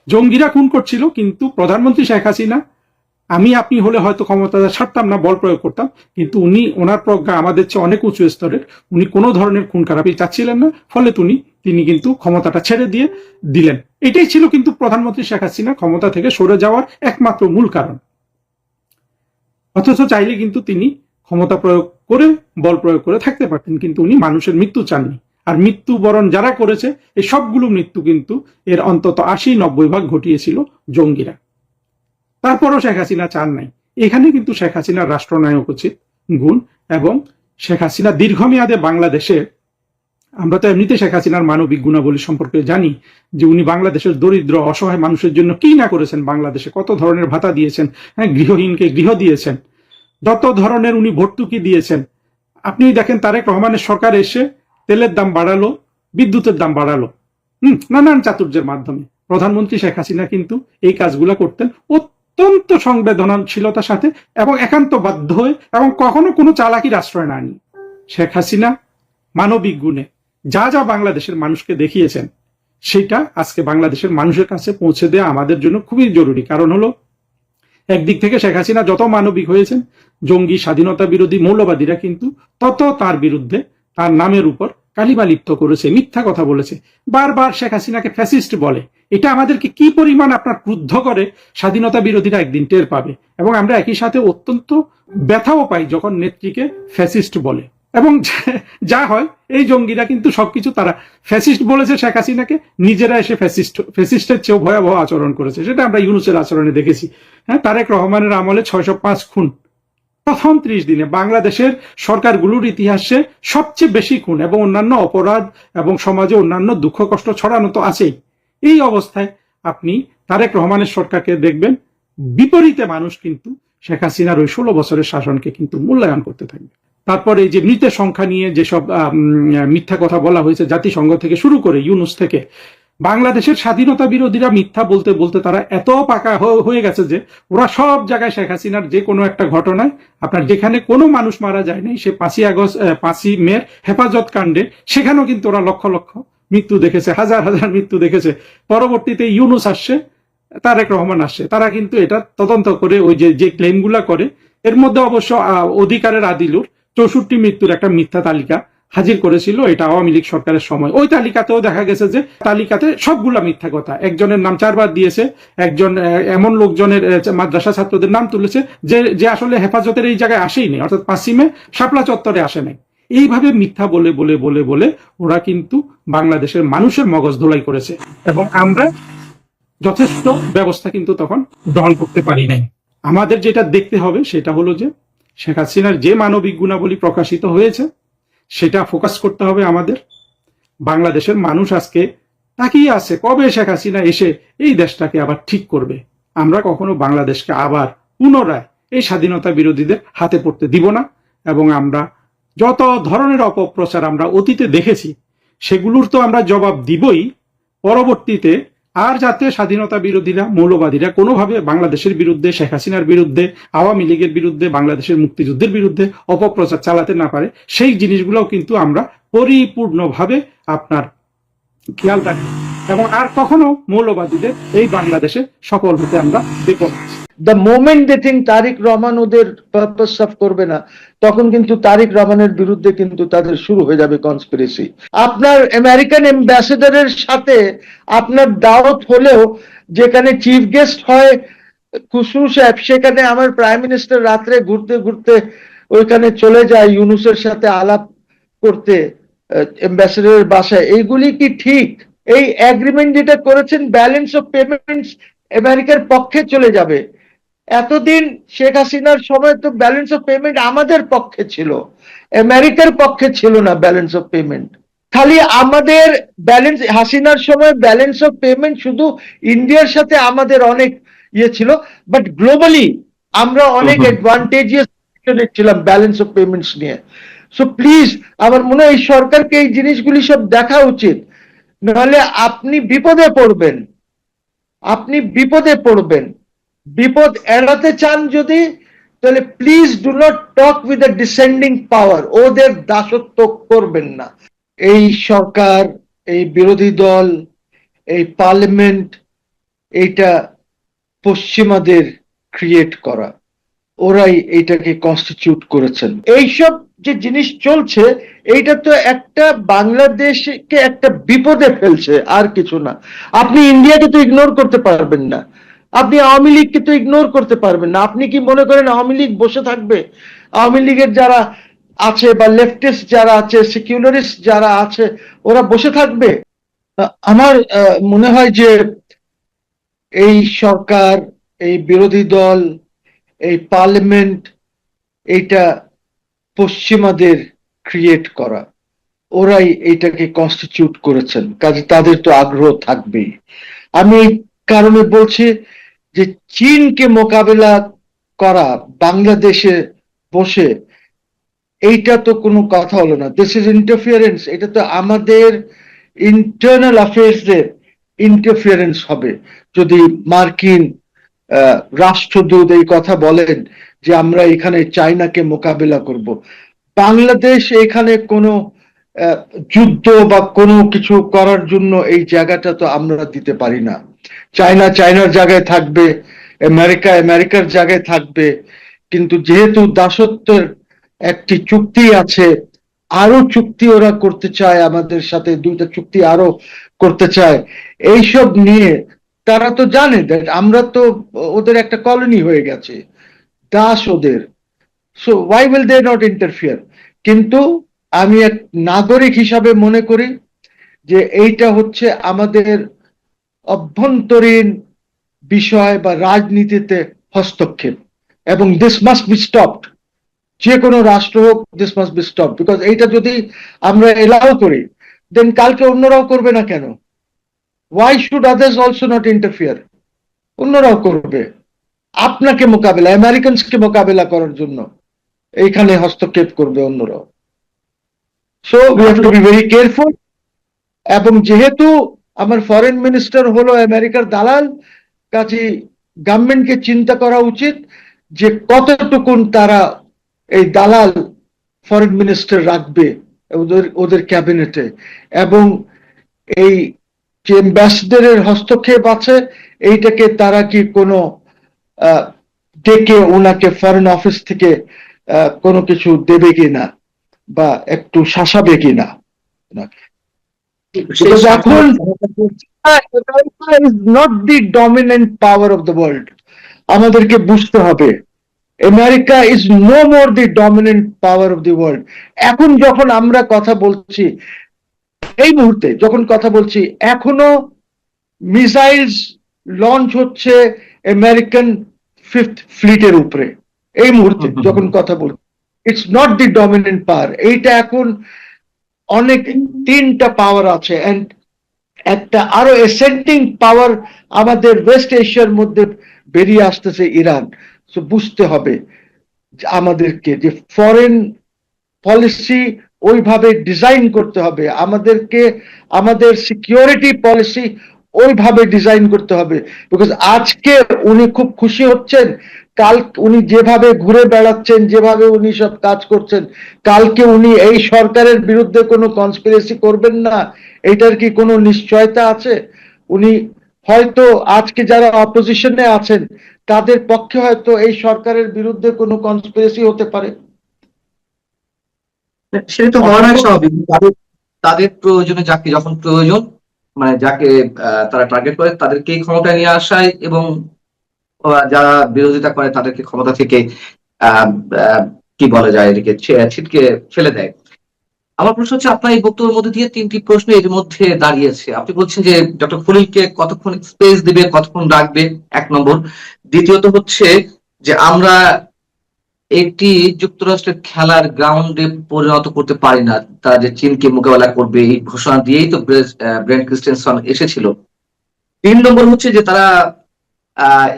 জঙ্গিরা খুন করছিল, কিন্তু প্রধানমন্ত্রী শেখ হাসিনা, আমি আপনি হলে হয়তো ক্ষমতা ছাড়তাম না, বল প্রয়োগ করতাম, কিন্তু উনি, ওনার প্রজ্ঞা আমাদের চেয়ে অনেক উঁচু স্তরের, উনি কোনো ধরনের খুন খারাপি চাচ্ছিলেন না, ফলে তিনি কিন্তু ক্ষমতাটা ছেড়ে দিয়ে দিলেন। এটাই ছিল কিন্তু প্রধানমন্ত্রী শেখ হাসিনা ক্ষমতা থেকে সরে যাওয়ার একমাত্র মূল কারণ। অথচ চাইলে কিন্তু তিনি ক্ষমতা প্রয়োগ করে, বল প্রয়োগ করে থাকতে পারতেন, কিন্তু উনি মানুষের মৃত্যু চাননি। আর মৃত্যুবরণ যারা করেছে, এই সবগুলো মৃত্যু কিন্তু এর অন্তত 80-90 ভাগ ঘটিয়েছিল জঙ্গিরা। তারপরও শেখ হাসিনা চান নাই। এখানে কিন্তু শেখ হাসিনার রাষ্ট্রনায়ক উচিত গুণ, এবং শেখ হাসিনা দীর্ঘমেয়াদে বাংলাদেশে, আমরা তো এমনিতে শেখ হাসিনার মানবিক গুণাবলী সম্পর্কে জানি যে উনি বাংলাদেশের দরিদ্র অসহায় মানুষের জন্য কি না করেছেন, বাংলাদেশে কত ধরনের ভাতা দিয়েছেন, হ্যাঁ, গৃহহীনকে গৃহ দিয়েছেন, যত ধরনের উনি ভর্তুকি দিয়েছেন। আপনি দেখেন তারেক রহমানের সরকার এসে তেলের দাম বাড়ালো, বিদ্যুতের দাম বাড়ালো, নানান চাতুর্যের মাধ্যমে। প্রধানমন্ত্রী শেখ হাসিনা কিন্তু এই কাজগুলা করতেন অত্যন্ত সংবেদনশীলতার সাথে এবং একান্ত বাধ্য হয়ে, এবং কখনো কোনো চালাকির আশ্রয় না নিয়ে। শেখ হাসিনা মানবিক গুণে যা যা বাংলাদেশের মানুষকে দেখিয়েছেন, সেটা আজকে বাংলাদেশের মানুষের কাছে পৌঁছে দেওয়া আমাদের জন্য খুবই জরুরি। কারণ হলো, একদিক থেকে শেখ হাসিনা যত মানবিক হয়েছেন, জঙ্গি, স্বাধীনতা বিরোধী, মৌলবাদীরা কিন্তু তত তার বিরুদ্ধে, তার নামের উপর কালিমা লিপ্ত করেছে, মিথ্যা কথা বলেছে, বারবার শেখ হাসিনাকে ফ্যাসিস্ট বলে। এটা আমাদেরকে কি পরিমাণ আপনার ক্রুদ্ধ করে, স্বাধীনতা বিরোধীরা একদিন টের পাবে। এবং আমরা একই সাথে অত্যন্ত ব্যথাও পাই যখন নেত্রীকে ফ্যাসিস্ট বলে। এবং যা হয়, এই জঙ্গিরা কিন্তু সবকিছু, তারা ফ্যাসিস্ট বলেছে শেখ হাসিনাকে, নিজেরা এসে ফ্যাসিস্টের চেয়েও ভয়াবহ আচরণ করেছে। সেটা আমরা ইউনুসের আচরণে দেখেছি। হ্যাঁ, তারেক রহমানের আমলে 605 খুন প্রথম 30 দিনে, বাংলাদেশের সরকারগুলোর ইতিহাসে সবচেয়ে বেশি খুন এবং অন্যান্য অপরাধ, এবং সমাজে অন্যান্য দুঃখ কষ্ট ছড়ানো তো আছেই। এই অবস্থায় আপনি তারেক রহমানের সরকারকে দেখবেন, বিপরীতে মানুষ কিন্তু শেখ হাসিনার ওই 16 বছরের শাসনকে কিন্তু মূল্যায়ন করতে থাকবে। তারপরে এই যে মৃতের সংখ্যা নিয়ে যেসব মিথ্যা কথা বলা হয়েছে, জাতিসংঘ থেকে শুরু করে ইউনুস থেকে, বাংলাদেশের স্বাধীনতা বিরোধীরা মিথ্যা বলতে বলতে তারা এত পাকা হয়ে গেছে যে ওরা সব জায়গায় শেখ হাসিনার যে কোনো একটা ঘটনায়, আপনার যেখানে কোনো মানুষ মারা যায় নাই, সে 5ই মের হেফাজত কাণ্ডে, সেখানেও কিন্তু ওরা লক্ষ লক্ষ মৃত্যু দেখেছে, হাজার হাজার মৃত্যু দেখেছে। পরবর্তীতে ইউনুস আসছে, তারেক রহমান আসছে, তারা কিন্তু এটা তদন্ত করে ওই যে ক্লেমগুলা করে, এর মধ্যে অবশ্য অধিকারের আদিলুর 64 মৃত্যুর একটা মিথ্যা তালিকা হাজির করেছিল, এটা আওয়ামী লীগ সরকারের সময়। ওই তালিকাতেও দেখা গেছে যে তালিকাতে সবগুলা মিথ্যা কথা, একজনের নাম 4 বার দিয়েছে, একজন এমন লোকজনের মাদ্রাসা ছাত্রদের নাম তুলেছে যে আসলে হেফাজতের এই জায়গায় আসেই নেই, অর্থাৎ 5 মে শাপলা চত্বরে আসে নাই। এইভাবে মিথ্যা বলে বলে বলে বলে ওরা কিন্তু বাংলাদেশের মানুষের মগজ ধোলাই করেছে, এবং আমরা যথেষ্ট ব্যবস্থা কিন্তু তখন গ্রহণ করতে পারি নাই। আমাদের যেটা দেখতে হবে সেটা হলো যে শেখ হাসিনার যে মানবিক গুণাবলী প্রকাশিত হয়েছে সেটা ফোকাস করতে হবে আমাদের। বাংলাদেশের মানুষ আজকে তাকিয়ে আছে কবে শেখ হাসিনা এসে এই দেশটাকে আবার ঠিক করবে। আমরা কখনো বাংলাদেশকে আবার পুনরায় এই স্বাধীনতা বিরোধীদের হাতে পড়তে দিব না, এবং আমরা যত ধরনের অপপ্রচার আমরা অতীতে দেখেছি সেগুলোর তো আমরা জবাব দিবই। পরবর্তীতে আর যাতে স্বাধীনতা বিরোধীরা, মৌলবাদীরা কোনোভাবে বাংলাদেশের বিরুদ্ধে, শেখ হাসিনার বিরুদ্ধে, আওয়ামী লীগের বিরুদ্ধে, বাংলাদেশের মুক্তিযুদ্ধের বিরুদ্ধে অপপ্রচার চালাতে না পারে, সেই জিনিসগুলোও কিন্তু আমরা পরিপূর্ণভাবে আপনার খেয়াল রাখি, এবং আর কখনো মৌলবাদীদের এই বাংলাদেশে সফল হতে আমরা দেব না। দ্য মোমেন্ট দে থিঙ্ক তারিক রহমান ওদের পারপাস সার্ভ করবে না, তখন কিন্তু তারিক রহমানের বিরুদ্ধে কিন্তু তাদের শুরু হয়ে যাবে কনস্পিরেসি। আপনার আমেরিকান অ্যাম্বাসেডারের সাথে আপনার দাওয়াত হলেও, যেখানে চিফ গেস্ট হয় খুসরু সাহেব, সেখানে আমার প্রাইম মিনিস্টার রাত্রে ঘুরতে ঘুরতে ওইখানে চলে যায় ইউনুসের সাথে আলাপ করতে অ্যাম্বাসেডারের বাসায়। এইগুলি কি ঠিক? এই এগ্রিমেন্ট যেটা করেছেন, ব্যালেন্স অফ পেমেন্টস আমেরিকার পক্ষে চলে যাবে। এতদিন শেখ হাসিনার সময় তো ব্যালেন্স অফ পেমেন্ট আমাদের পক্ষে ছিল, আমেরিকার পক্ষে ছিল না ব্যালেন্স অফ পেমেন্ট। খালি আমাদের ব্যালেন্স, হাসিনার সময় ব্যালেন্স অফ পেমেন্ট শুধু ইন্ডিয়ার সাথে আমাদের অনেক ইয়ে ছিল, বাট গ্লোবালি আমরা অনেক অ্যাডভান্টেজিয়াস ছিলাম ব্যালেন্স অফ পেমেন্টস নিয়ে। সো প্লিজ, আমার মনে হয় এই সরকারকে এই জিনিসগুলি সব দেখা উচিত, নাহলে আপনি বিপদে পড়বেন। আপনি বিপদে পড়বেন। বিপদ এড়াতে চান যদি, তাহলে please do not talk with the descending power, ওদের দাসত্ব করবেন না। এই সরকার, এই বিরোধী দল, এই পার্লামেন্ট, এইটা পশ্চিমাদের ক্রিয়েট করা, ওরাই এইটাকে কনস্টিটিউট করেছেন। এইসব যে জিনিস চলছে, এইটা তো একটা বাংলাদেশকে একটা বিপদে ফেলছে, আর কিছু না। আপনি ইন্ডিয়াকে তো ইগনোর করতে পারবেন না, আপনি আওয়ামী লীগকে তো ইগনোর করতে পারবেন না। আপনি কি মনে করেন আওয়ামী লীগ বসে থাকবে? আওয়ামী লীগের যারা আছে বা লেফটিস্ট যারা আছে, সেকুলারিস্ট যারা আছে, ওরা বসে থাকবে? আমার মনে হয় যে এই সরকার, এই বিরোধী দল, এই পার্লামেন্ট, এইটা পশ্চিমাদের ক্রিয়েট করা, ওরাই এইটাকে কনস্টিটিউট করেছেন, কাজে তাদের তো আগ্রহ থাকবেই। আমি এই কারণে বলছি যে চীনকে মোকাবেলা করা বাংলাদেশে বসে, এইটা তো কোনো কথা হলো না। This is interference. এটা তো আমাদের ইন্টারনাল অ্যাফেয়ার্স এর ইন্টারফিয়ারেন্স হবে যদি মার্কিন রাষ্ট্রদূত এই কথা বলেন যে আমরা এখানে চায়নাকে মোকাবেলা করব। বাংলাদেশ এখানে কোনো যুদ্ধ বা কোনো কিছু করার জন্য এই জায়গাটা তো আমরা দিতে পারি না। চায়না চায়নার জায়গায় থাকবে, আমেরিকা আমেরিকার জায়গায় থাকবে, কিন্তু যেহেতু দাসত্বের একটি চুক্তি আছে, আরো চুক্তি ওরা করতে চায় আমাদের সাথে, 2টা চুক্তি আরো করতে চায়। এইসব নিয়ে তারা তো জানে আমরা তো ওদের একটা কলোনি হয়ে গেছে, দাস ওদের। So why will they not interfere? কিন্তু আমি এক নাগরিক হিসাবে মনে করি যে এইটা হচ্ছে আমাদের অভ্যন্তরীণ বিষয় বা রাজনীতিতে হস্তক্ষেপ, এবং দিস মাস্ট বি স্টপড। যে কোনো রাষ্ট্র হোক, this must be stopped, because এইটা যদি আমরা এলাও করি, দেন কালকে অন্যরাও করবে না কেন? Why should others also not interfere? অন্যরাও করবে, আপনাকে মোকাবেলা, আমেরিকানসকে মোকাবেলা করার জন্য এইখানে হস্তক্ষেপ করবে অন্যরাও। So we have to be very careful. এবং যেহেতু আমার ফরেন মিনিস্টার হলো আমেরিকার দালাল, কাজে গভর্নমেন্টকে চিন্তা করা উচিত যে কতটুকুন তারা এই দালাল ফরেন মিনিস্টার রাখবে ওদের ক্যাবিনেটে, এবং এই যে অ্যাম্বাসেডারের হস্তক্ষেপ আছে, এইটাকে তারা কি কোনো ডেকে ওনাকে ফরেন অফিস থেকে কোনো কিছু দেবে কিনা বা একটু শাসাবে কিনা। Because এখন America is not the dominant power of the world. আমাদেরকে বুঝতে হবে America is no more the dominant power of the world. এখন যখন আমরা কথা বলছি, এই মুহূর্তে যখন কথা বলছি, এখনো মিসাইলস লঞ্চ হচ্ছে আমেরিকান ফিফথ ফ্লিটের উপরে। এই মুহূর্তে যখন কথা বলছি, ইটস নট দি ডমিনেন্ট পাওয়ার। এইটা এখন অনেক 3টা পাওয়ার আছে, এন্ড একটা আরো এসেন্ডিং পাওয়ার আমাদের ওয়েস্ট এশিয়ার মধ্যে বেরিয়ে আসতেছে, ইরান। সো বুঝতে হবে আমাদেরকে যে ফরেন পলিসি ওইভাবে ডিজাইন করতে হবে, আমাদেরকে আমাদের সিকিউরিটি পলিসি ওইভাবে ডিজাইন করতে হবে। বিকজ আজকে উনি খুব খুশি হচ্ছেন, কাল উনি যেভাবে ঘুরে বেড়াচ্ছেন, যেভাবে উনি সব কাজ করছেন, কালকে উনি এই সরকারের বিরুদ্ধে কোনো কনস্পিরেসি করবেন না, এটার কি কোনো নিশ্চয়তা আছে? উনি হয়তো আজকে যারা অপোজিশনে আছেন তাদের পক্ষে হয়তো এই সরকারের বিরুদ্ধে কোনো কনস্পিরেসি হতে পারে। সেটা তো হওয়ার স্বাভাবিক। তাদের প্রয়োজনে যাকে যখন প্রয়োজন, মানে যাকে তারা টার্গেট করে তাদেরকেই ক্ষমতায় নিয়ে আসায়, এবং যারা বিরোধিতা করে তাদেরকে ক্ষমতা থেকে কি বলা যায়, এদিকে ছিটকে ফেলে দেয়। আমার প্রশ্ন হচ্ছে, আপনার এই বক্তব্যের মধ্যে দিয়ে 3টি প্রশ্ন এর মধ্যে দাঁড়িয়েছে। আপনি বলছেন যে ডক্টর খলিলকে কতক্ষণ স্পেস দিবে, কতক্ষণ রাখবে, 1 নম্বর। দ্বিতীয়ত হচ্ছে যে আমরা একটি যুক্তরাষ্ট্রের খেলার গ্রাউন্ডে পরিণত করতে পারি না, তারা যে চীনকে মোকাবেলা করবে এই ঘোষণা দিয়েই তো ব্রেন্ট ক্রিস্টেনসন এসেছিল। 3 নম্বর হচ্ছে যে তারা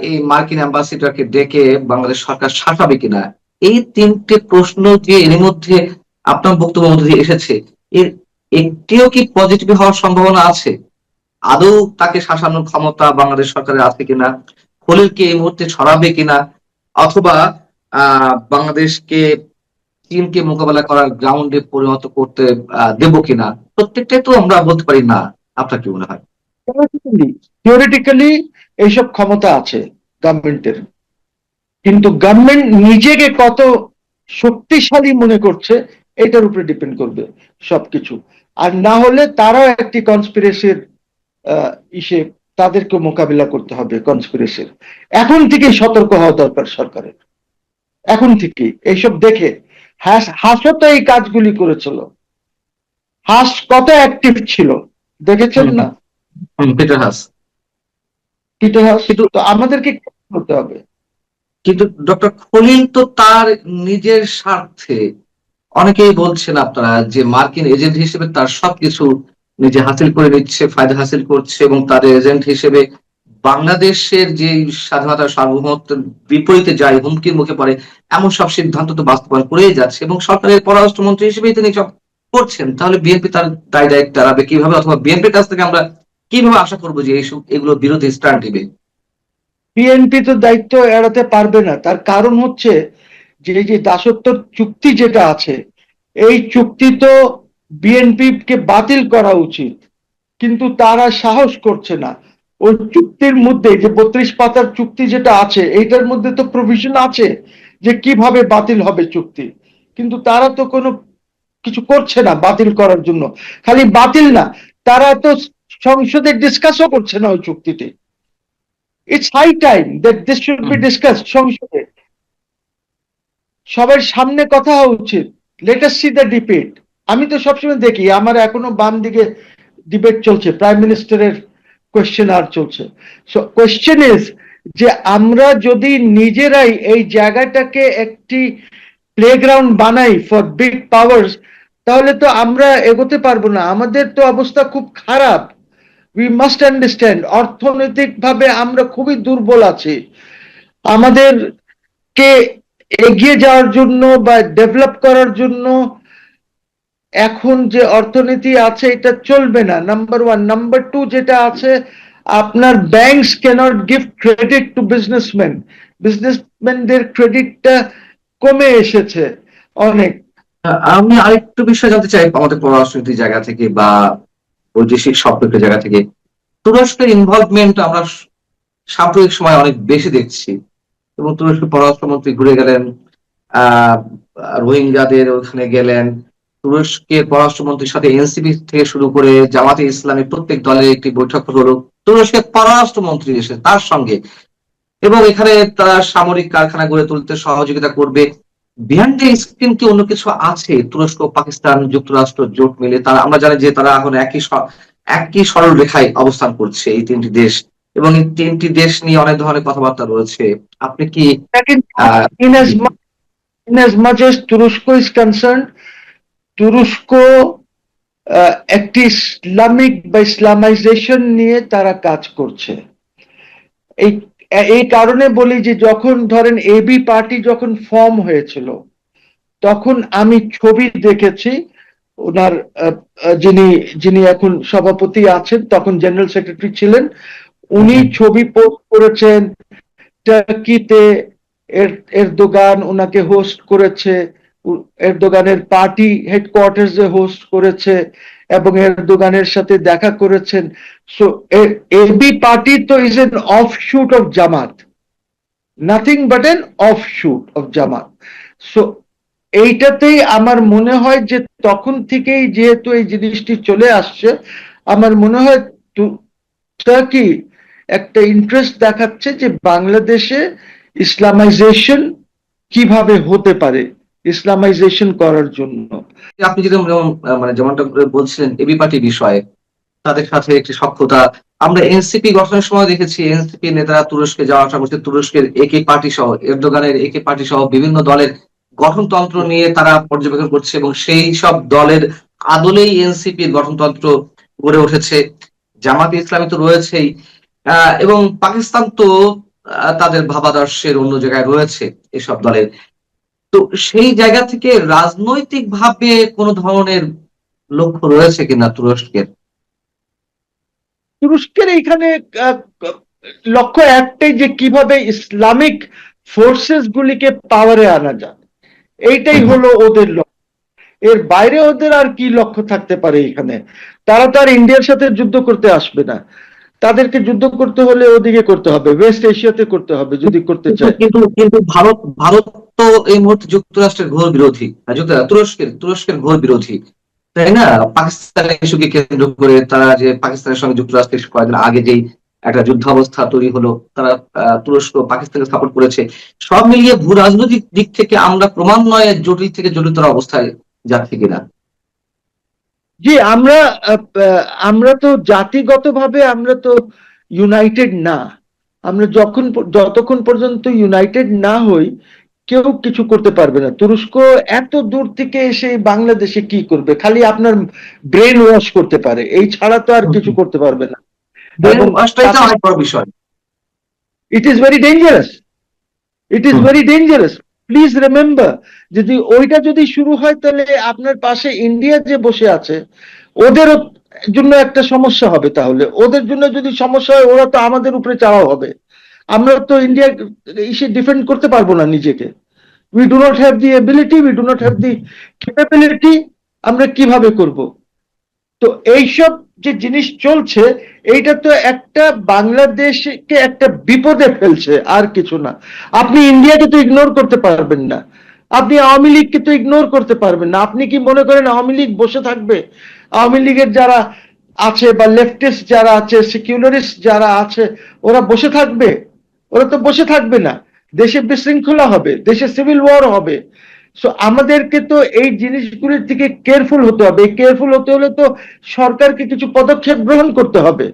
এই মার্কিন অ্যাম্বাসিডারকে ডেকে বাংলাদেশ সরকার শাসাবে কিনা। এই 3টে প্রশ্ন যে এর মধ্যে আপনার বক্তব্যের মধ্যে দিয়ে এসেছে, এর একটিও কি পজিটিভ হওয়ার সম্ভাবনা আছে? আদৌ তাকে শাসানোর ক্ষমতা বাংলাদেশ সরকারের আছে কিনা, খলিলকে এই মুহূর্তে ছড়াবে কিনা, অথবা বাংলাদেশকে চীনকে মোকাবেলা করার গ্রাউন্ডে পরিণত করতে দেব কিনা? প্রত্যেকটাই তো আমরা বলতে পারি না। আপনার কি মনে হয়? থিওরিটিক্যালি এইসব ক্ষমতা আছে গভর্নমেন্টের, কিন্তু গভর্নমেন্ট নিজেকে কত শক্তিশালী মনে করছে এটার উপরে ডিপেন্ড করবে সবকিছু। আর না হলে তারাও একটি কনস্পিরেসির ইসে, তাদেরকে মোকাবিলা করতে হবে কনস্পিরেসির। এখন থেকেই সতর্ক হওয়া দরকার সরকারের, এখন থেকে। এইসব দেখে হাসও তো এই কাজগুলি করেছিল, হাস কত অ্যাক্টিভ ছিল দেখেছেন না? Peter Haas. Peter Haas. তো আমাদেরকে করতে হবে। কিন্তু ডক্টর খলিল তো তার নিজের স্বার্থে, অনেকেই বলছেন আপনারা যে মার্কিন এজেন্ট হিসেবে তার সবকিছু নিজে হাসিল করে নিচ্ছে, ফায়দা হাসিল করছে, এবং তার এজেন্ট হিসেবে বাংলাদেশের যে স্বাধীনতা সার্বভৌমত্বের বিপরীতে যায়, হুমকির মুখে পড়ে, এমন সব সিদ্ধান্ত তো বাস্তবায়ন করেই যাচ্ছে, এবং সরকারের পররাষ্ট্রমন্ত্রী হিসেবেই তিনি সব করছেন। তাহলে বিএনপি তার দায় দায়িত্ব এড়াবে কিভাবে, অথবা বিএনপির কাছ থেকে আমরা কিভাবে আশা করবো যে এইসব এগুলোর বিরুদ্ধে স্ট্যান্ড নেবে? বিএনপি তো দায়িত্ব এড়াতে পারবে না। তার কারণ হচ্ছে যে দাসত্ব চুক্তি যেটা আছে, এই চুক্তি তো বিএনপি কে বাতিল করা উচিত, কিন্তু তারা সাহস করছে না। ওই চুক্তির মধ্যে যে 32 পাতার চুক্তি যেটা আছে, এইটার মধ্যে তো প্রভিশন আছে যে কিভাবে বাতিল হবে চুক্তি, কিন্তু তারা তো কোনো কিছু করছে না বাতিল করার জন্য। খালি বাতিল না, তারা তো সংসদে ডিসকাসও করছে না ওই চুক্তিতে। It's high time that this should be discussed সংসদে, সবার সামনে কথা হওয়া উচিত। Let us see the debate. আমি তো সবসময় দেখি, আমার এখনো বাম দিকে ডিবেট চলছে, প্রাইম মিনিস্টারের কোয়েশ্চেন আর চলছে। সো কোয়েশ্চেন ইজ যে আমরা যদি নিজেরাই এই জায়গাটাকে একটি প্লেগ্রাউন্ড বানাই ফর বিগ পাওয়ার্স, তাহলে তো আমরা এগোতে পারবো না। আমাদের তো অবস্থা খুব খারাপ। উই মাস্ট আন্ডারস্ট্যান্ড, অর্থনৈতিকভাবে আমরা খুবই দুর্বল আছি। আমাদেরকে এগিয়ে যাওয়ার জন্য বা ডেভেলপ করার জন্য এখন যে অর্থনীতি আছে এটা চলবে না, নাম্বার 1। নাম্বার 2 যেটা আছে, আপনার banks cannot give credit to businessman. বিজনেসম্যানদের ক্রেডিটটা কমে এসেছে অনেক। আমি আরেকটু বিষয় জানতে চাই আমাদের পররাষ্ট্রনীতির জায়গা থেকে বা বৈদেশিক সম্পর্কের জায়গা থেকে। তুরস্কের ইনভলভমেন্ট আমরা সাম্প্রতিক সময় অনেক বেশি দেখছি, এবং তুরস্কের পররাষ্ট্রমন্ত্রী ঘুরে গেলেন রোহিঙ্গাদের ওখানে গেলেন, তুরস্কের পররাষ্ট্রমন্ত্রীর সাথে এনসিপি থেকে শুরু করে জামাতে ইসলামী প্রত্যেক দলের একটি বৈঠক হলো, তুরস্কের পররাষ্ট্রমন্ত্রী এসে তার সঙ্গে, এবং এখানে তারা সামরিক কারখানা গড়ে তুলতে সহযোগিতা করবে। বিহাইন্ড দ্য স্ক্রিন কি অন্য কিছু আছে? তুরস্ক, পাকিস্তান, যুক্তরাষ্ট্র জোট মিলে তারা, আমরা জানি যে তারা এখন একই সরল রেখায় অবস্থান করছে এই তিনটি দেশ, এবং এই তিনটি দেশ নিয়ে অনেক ধরনের কথাবার্তা রয়েছে। আপনি কি in as much as তুরস্ক is concerned, তুরস্ক একটি ইসলামিক বা ইসলামাইজেশন নিয়ে তারা কাজ করছে। এই কারণে বলি যে যখন ধরেন এবি পার্টি যখন ফর্ম হয়েছিল, তখন আমি ছবি দেখেছি, ওনার যিনি এখন সভাপতি আছেন, তখন জেনারেল সেক্রেটারি ছিলেন, উনি ছবি পোস্ট করেছেন। টার্কিতে এরদোগান ওনাকে হোস্ট করেছে, এরদোগানের পার্টি হেডকোয়ার্টার্সে হোস্ট করেছে এবং এরদোগানের সাথে দেখা করেছেন। সো এবি পার্টি তো is an offshoot of Jamaat, nothing but an offshoot of Jamaat. So এইটাতেই আমার মনে হয় যে তখন থেকেই যেহেতু এই জিনিসটি চলে আসছে, আমার মনে হয় টার্কি একটা ইন্টারেস্ট দেখাচ্ছে যে বাংলাদেশে ইসলামাইজেশন কিভাবে হতে পারে, ইসলামাইজেশন করার জন্য। আপনি যদি মানে যেমনটা বলছিলেন এবি পার্টি বিষয়ে, তাদের সাথে একটি সখ্যতা আমরা এনসিপি গঠনের সময় দেখেছি। এনসিপি নেতারা তুরস্কে যাওয়া আসা করছে, তুরস্কের একে পার্টি সহ, এরদোগানের একে পার্টি সহ বিভিন্ন দলের গঠনতন্ত্র নিয়ে তারা পর্যবেক্ষণ করছে, এবং সেই সব দলের আদলেই এনসিপির গঠনতন্ত্র গড়ে উঠেছে। জামাতে ইসলামী তো রয়েছেই, এবং পাকিস্তান তো তাদের ভাবাদর্শের অন্য জায়গায় রয়েছে এসব দলের। তো সেই জায়গা থেকে রাজনৈতিক ভাবে কোন ধরনের লক্ষ্য রয়েছে কিনা তুরস্কের? তুরস্কের এইখানে লক্ষ্য একটাই, যে কিভাবে ইসলামিক ফোর্সেস গুলিকে পাওয়ারে আনা যায়, এইটাই হলো ওদের লক্ষ্য। এর বাইরে ওদের আর কি লক্ষ্য থাকতে পারে এখানে? তারা তো আর ইন্ডিয়ার সাথে যুদ্ধ করতে আসবে না, তাদেরকে যুদ্ধ করতে হলে ওদিকে করতে হবে, ওয়েস্ট এশিয়াতে করতে হবে যদি করতে চায়। কিন্তু কিন্তু ভারত তো এই মুহূর্তে যুক্তরাষ্ট্রের ঘোর বিরোধী, তুরস্কের ঘোর বিরোধী, তাই না? পাকিস্তানের ইস্যুকে কেন্দ্র করে তারা, যে পাকিস্তানের সঙ্গে যুক্তরাষ্ট্রের কয়েকদিন আগে যেই একটা যুদ্ধাবস্থা তৈরি হলো, তারা তুরস্ক পাকিস্তানকে সাপোর্ট করেছে। সব মিলিয়ে ভূ রাজনৈতিক দিক থেকে আমরা ক্রমান্বয়ে জটিল থেকে জটিলতর অবস্থায় যাচ্ছি কিনা? জি, আমরা তো জাতিগতভাবে আমরা তো ইউনাইটেড না। আমরা যতক্ষণ পর্যন্ত ইউনাইটেড না হই, কেউ কিছু করতে পারবে না। তুরস্ক এত দূর থেকে এসে বাংলাদেশে কি করবে? খালি আপনার ব্রেন ওয়াশ করতে পারে, এই ছাড়া তো আর কিছু করতে পারবে না। অনেক বড় বিষয়। It is very dangerous, it is very dangerous. Please remember, যদি ওইটা যদি শুরু হয়, তাহলে আপনার পাশে ইন্ডিয়া যে বসে আছে, ওদের জন্য একটা সমস্যা হবে। তাহলে ওদের জন্য যদি সমস্যা হয়, ওরা তো আমাদের উপরে চালাও হবে। আমরা তো ইন্ডিয়া এসে ডিফেন্ড করতে পারবো না নিজেকে। We do not have the ability, we do not have the capability. আমরা কিভাবে করব? তো এইসব যে জিনিস চলছে, এইটা তো একটা বাংলাদেশকে একটা বিপদে ফেলছে, আর কিছু না। আপনি ইন্ডিয়াকে তো ইগনোর করতে পারবেন না, আপনি আওয়ামী লীগকে তো ইগনোর করতে পারবেন না। আপনি কি মনে করেন আওয়ামী লীগ বসে থাকবে? আওয়ামী লীগের যারা আছে বা লেফটিস্ট যারা আছে, সেকুলারিস্ট যারা আছে, ওরা বসে থাকবে? ওরা তো বসে থাকবে না। দেশে বিশৃঙ্খলা হবে, দেশে সিভিল ওয়ার হবে। সো আমাদেরকে তো এই জিনিসগুলির থেকে কেয়ারফুল হতে হবে। কেয়ারফুল হতে হলে তো সরকারকে কিছু পদক্ষেপ গ্রহণ করতে হবে।